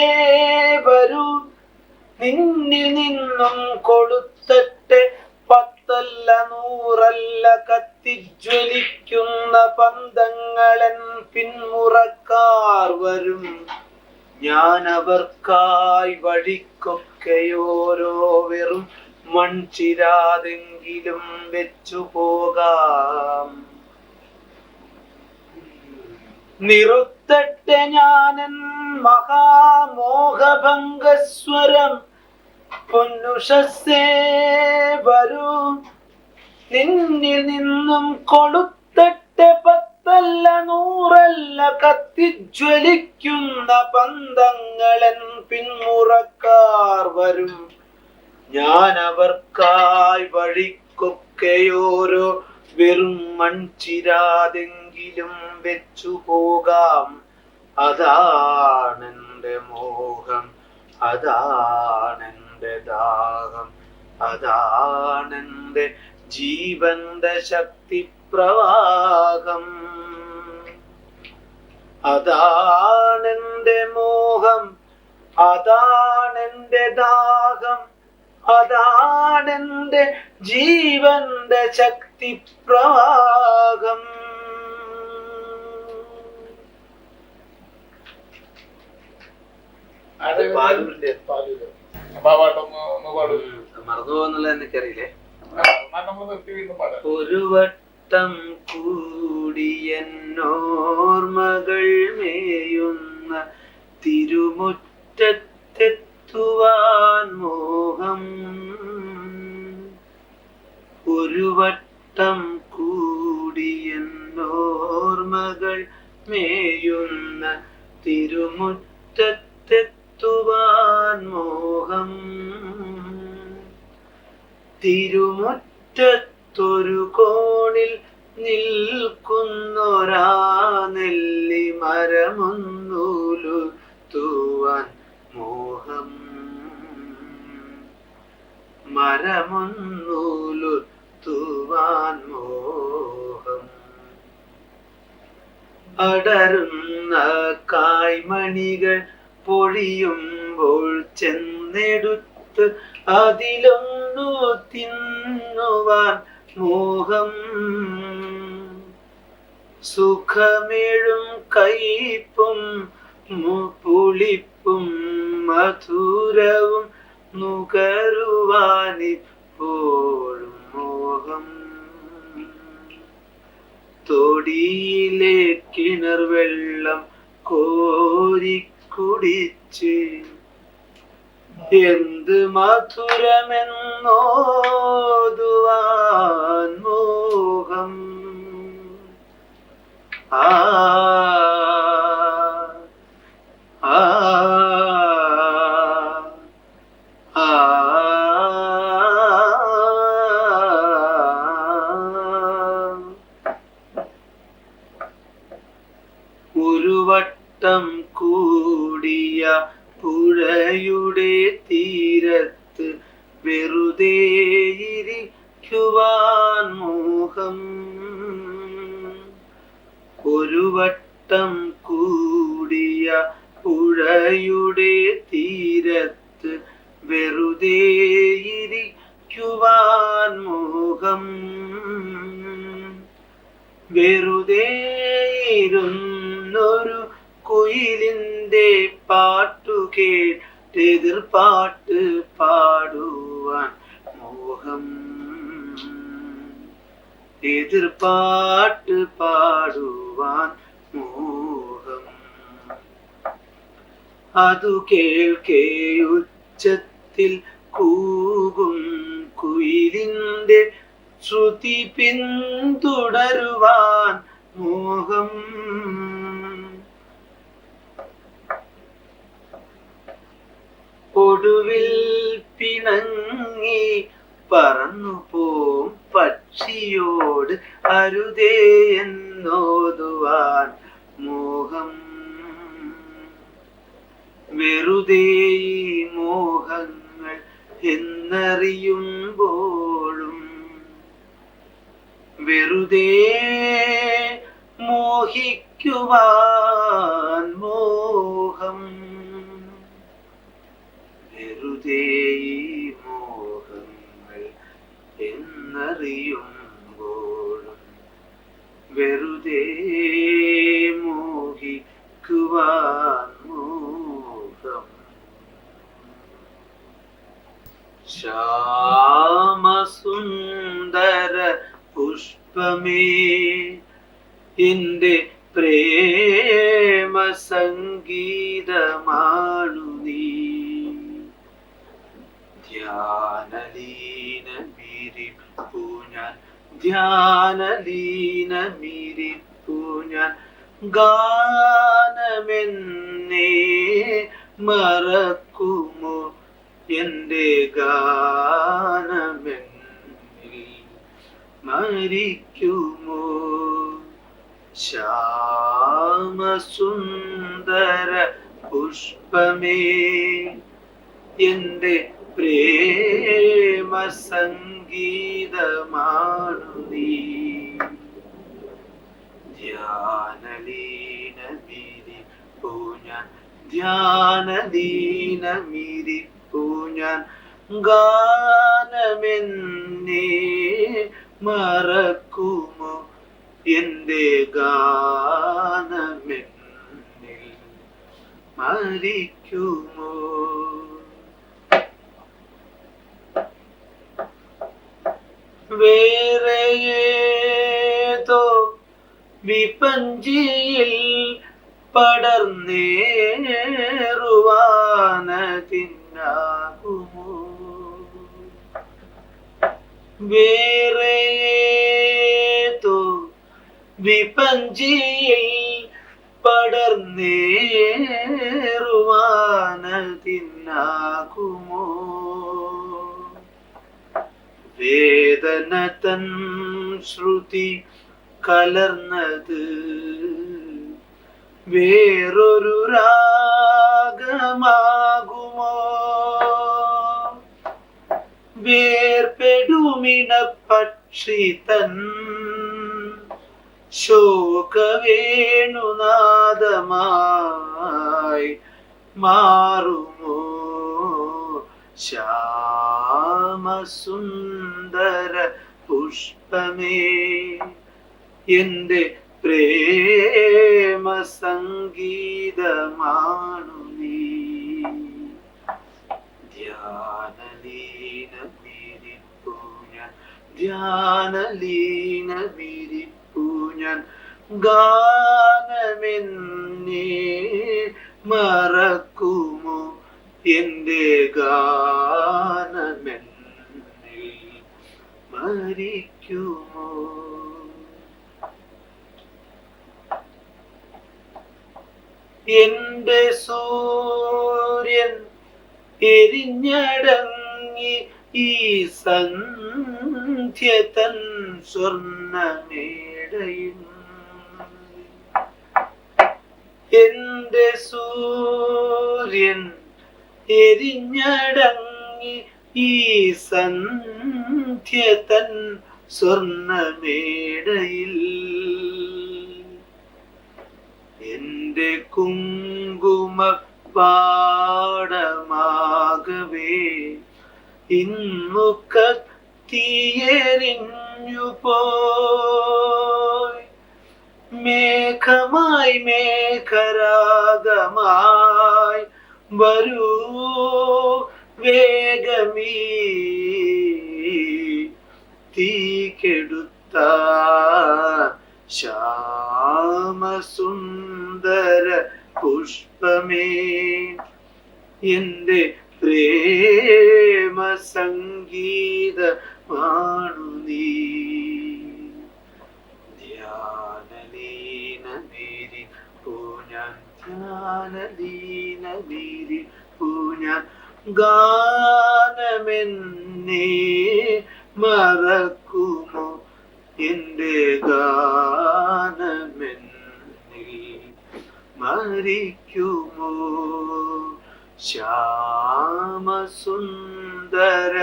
വരൂ, നിന്നിൽ നിന്നും കൊളുത്തട്ടെ പത്തല്ല നൂറല്ല കത്തിജ്വലിക്കുന്ന പന്തങ്ങളൻ പിന്മുറക്കാർ വരും. ഞാൻ അവർക്കായി വഴിക്കൊക്കെയോരോ വെറും മൺചിരാതെങ്കിലും വെച്ചു പോകാം. നിറുത്തട്ടെ ഞാനൻ മഹാമോഹഭംഗസ്വരം, പൊന്നുഷസ്സേ വരൂ, നിന്നിൽ നിന്നും കൊളുത്തട്ടെ പത്തല്ല നൂറല്ല കത്തിജ്വലിക്കുന്ന പന്തങ്ങളൻ പിന്മുറക്കാർ വരും. ഞാൻ അവർക്കായി വഴിക്കൊക്കെയോരോ വെറും മൺചിരാതെങ്കിലും വെച്ചു പോകാം. അതാണെന്റെ മോഹം, അതാണെന്റെ ദാഹം, അതാണെന്റെ ജീവന്റെ ശക്തിപ്രവാഹം. അതാണെന്റെ മോഹം, അതാണെന്റെ ദാഹം, അതാണെന്റെ ജീവന്റെ ശക്തിപ്രവാഹം. മറന്നുപോകുന്നുള്ള എനിക്കറിയില്ലേ. ഒരു വട്ടം കൂടിയെന്നോർമകൾ മേയുന്ന തിരുമുറ്റത്തെത്തുവാൻ മോഹം. ഒരു വട്ടം കൂടിയെന്നോർമകൾ മേയുന്ന തിരുമുറ്റത്തെത്തുവാൻ മോഹം. തിരുമുറ്റത്തൊരു കോണിൽ നിൽക്കുന്നൊരാ നെല്ലി മരമൊന്നുലുത്തുവാൻ മോഹം. മരമൊന്നുലുത്തുവാൻ മോഹം. അടരുന്ന കായ്മണികൾ പൊഴിയുമ്പോൾ ചെന്നെടുത്ത് അതിലൊന്നു തിന്നുവാൻ മോഹം. സുഖമേഴും കയ്പും പുളിപ്പും മധുരവും നുകരുവാനിപ്പോഴും മോഹം. തൊടിയിലെ കിണർ വെള്ളം കോരിക്കുടിച്ച് എന്ത് മധുരമെന്നോതുവാൻ മോഹം. ആ ആ ആ ഒരു വട്ടം കൂടിയ പുഴയുടെ തീരത്ത് വെറുതെ ഇരിക്കുവാൻ മോഹം. ഒരു വട്ടം കൂടിയ പുഴയുടെ തീരത്ത് വെറുതെ ഇരിക്കുവാൻ മോഹം. വെറുതെ ഇരുന്നൊരു കുയിലിന്റെ പാട്ടു കേട്ടെതിർപ്പാട്ട് പാടുവാൻ മോഹം. എതിർപ്പാട്ട് പാടുവാൻ മോഹം. അതു കേൾക്കേ ഉച്ചത്തിൽ കൂകും കുയിലിന്റെ ശ്രുതി പിന്തുടരുവാൻ മോഹം. ഒടുവിൽ പിണങ്ങി പറന്നു പോം പക്ഷിയോട് അരുതേ എന്നോതുവാൻ മോഹം. വെറുതെ ഈ മോഹങ്ങൾ എന്നറിയുമ്പോഴും വെറുതെ മോഹിക്കുവാൻ മോഹം. വെറുതെ ഈ മോഹങ്ങൾ എന്നറിയുമ്പോഴും വെറുതെ മോഹിക്കുവാൻ മോഹം. ശ്യാമസുന്ദര പുഷ്പമേ എന്റെ പ്രേമ സംഗീതമാണു നീ. ധ്യാനലീനമിരിപ്പു ഞാൻ ധ്യാനലീനമിരിപ്പു ഞാൻ ഗാനമെന്നേ മറക്കുമോ എന്റെ ഗാനമെന്നിൽ മരിക്കുമോ. ശ്യാമസുന്ദര പുഷ്പമേ എന്റെ പ്രേമ സംഗീതമാണു നീ. ധ്യാനലീനമിരിപ്പു ഞാൻ ധ്യാനലീനമിരിപ്പു ഞാൻ ഗാനമെന്നേ മറക്കുമോ എന്റെ ഗാനമെന്നിൽ മരിക്കുമോ. വേറെ ഏതോ വിപഞ്ചിയിൽ പടർന്നേറുവാനതിന്നാകുമോ. വേറെ ഏതോ വിപഞ്ചിയിൽ പടർന്നേറുവാനതിന്നാകുമോ. വേദന തൻ ശ്രുതി കലർന്നത് വേറൊരു രാഗമാകുമോ. വേർപെടുമിണ പക്ഷി തൻ ശോകവേണുനാദമായി മാറുമോ. ശ്യാമസുന്ദര പുഷ്പമേ എന്റെ പ്രേമ സംഗീതമാണു നീ. ധ്യാനലീനമിരിപ്പു ഞാൻ ധ്യാനലീനമിരിപ്പു ഞാൻ ഗാനമെന്നേ മറക്കുമോ എന്റെ ഗാനമെന്നിൽ മരിക്കുമോ. എന്റെ സൂര്യൻ എരിഞ്ഞടങ്ങി ഈ സന്ധ്യ തൻ സ്വർണ്ണമേടയിൽ. എന്റെ സൂര്യൻ എരിഞ്ഞടങ്ങി ഈ സന്ധ്യ തൻ സ്വർണ്ണമേടയിൽ. എന്റെ കുങ്കുമ പാടമാകവേ ഇന്നു കത്തിയെരിഞ്ഞു പോയി. മേഘമായി മേഘരാഗമായി വരൂ വേഗമീ തീ കെടുത്ത ശ്യാമസുന്ദര പുഷ്പമേ എന്റെ പ്രേമ സംഗീതമാണു നീ. ധ്യാനലീന മേരി പൂഞ്ഞാൻ ധ്യാനലീന മേരി പൂഞ്ഞാൻ ഗാനമെന്നെ മറക്കുമോ എന്റെ ഗാനമെന്നിൽ മരിക്കുമോ. ശ്യാമസുന്ദര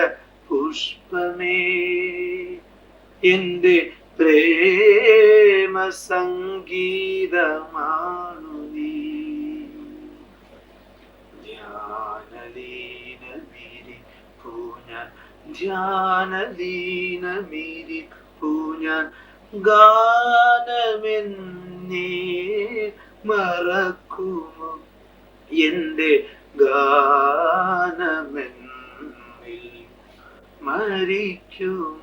പുഷ്പമേ എന്റെ പ്രേമ സംഗീതമാണു നീ. ധ്യാനലീന മേരി പൂഞ്ഞാൻ ധ്യാനലീന മേരി പൂഞ്ഞാൻ ഗാനമെന്നെ മറക്കുമോ എന്റെ ഗാനമെന്നിൽ മരിക്കുമോ.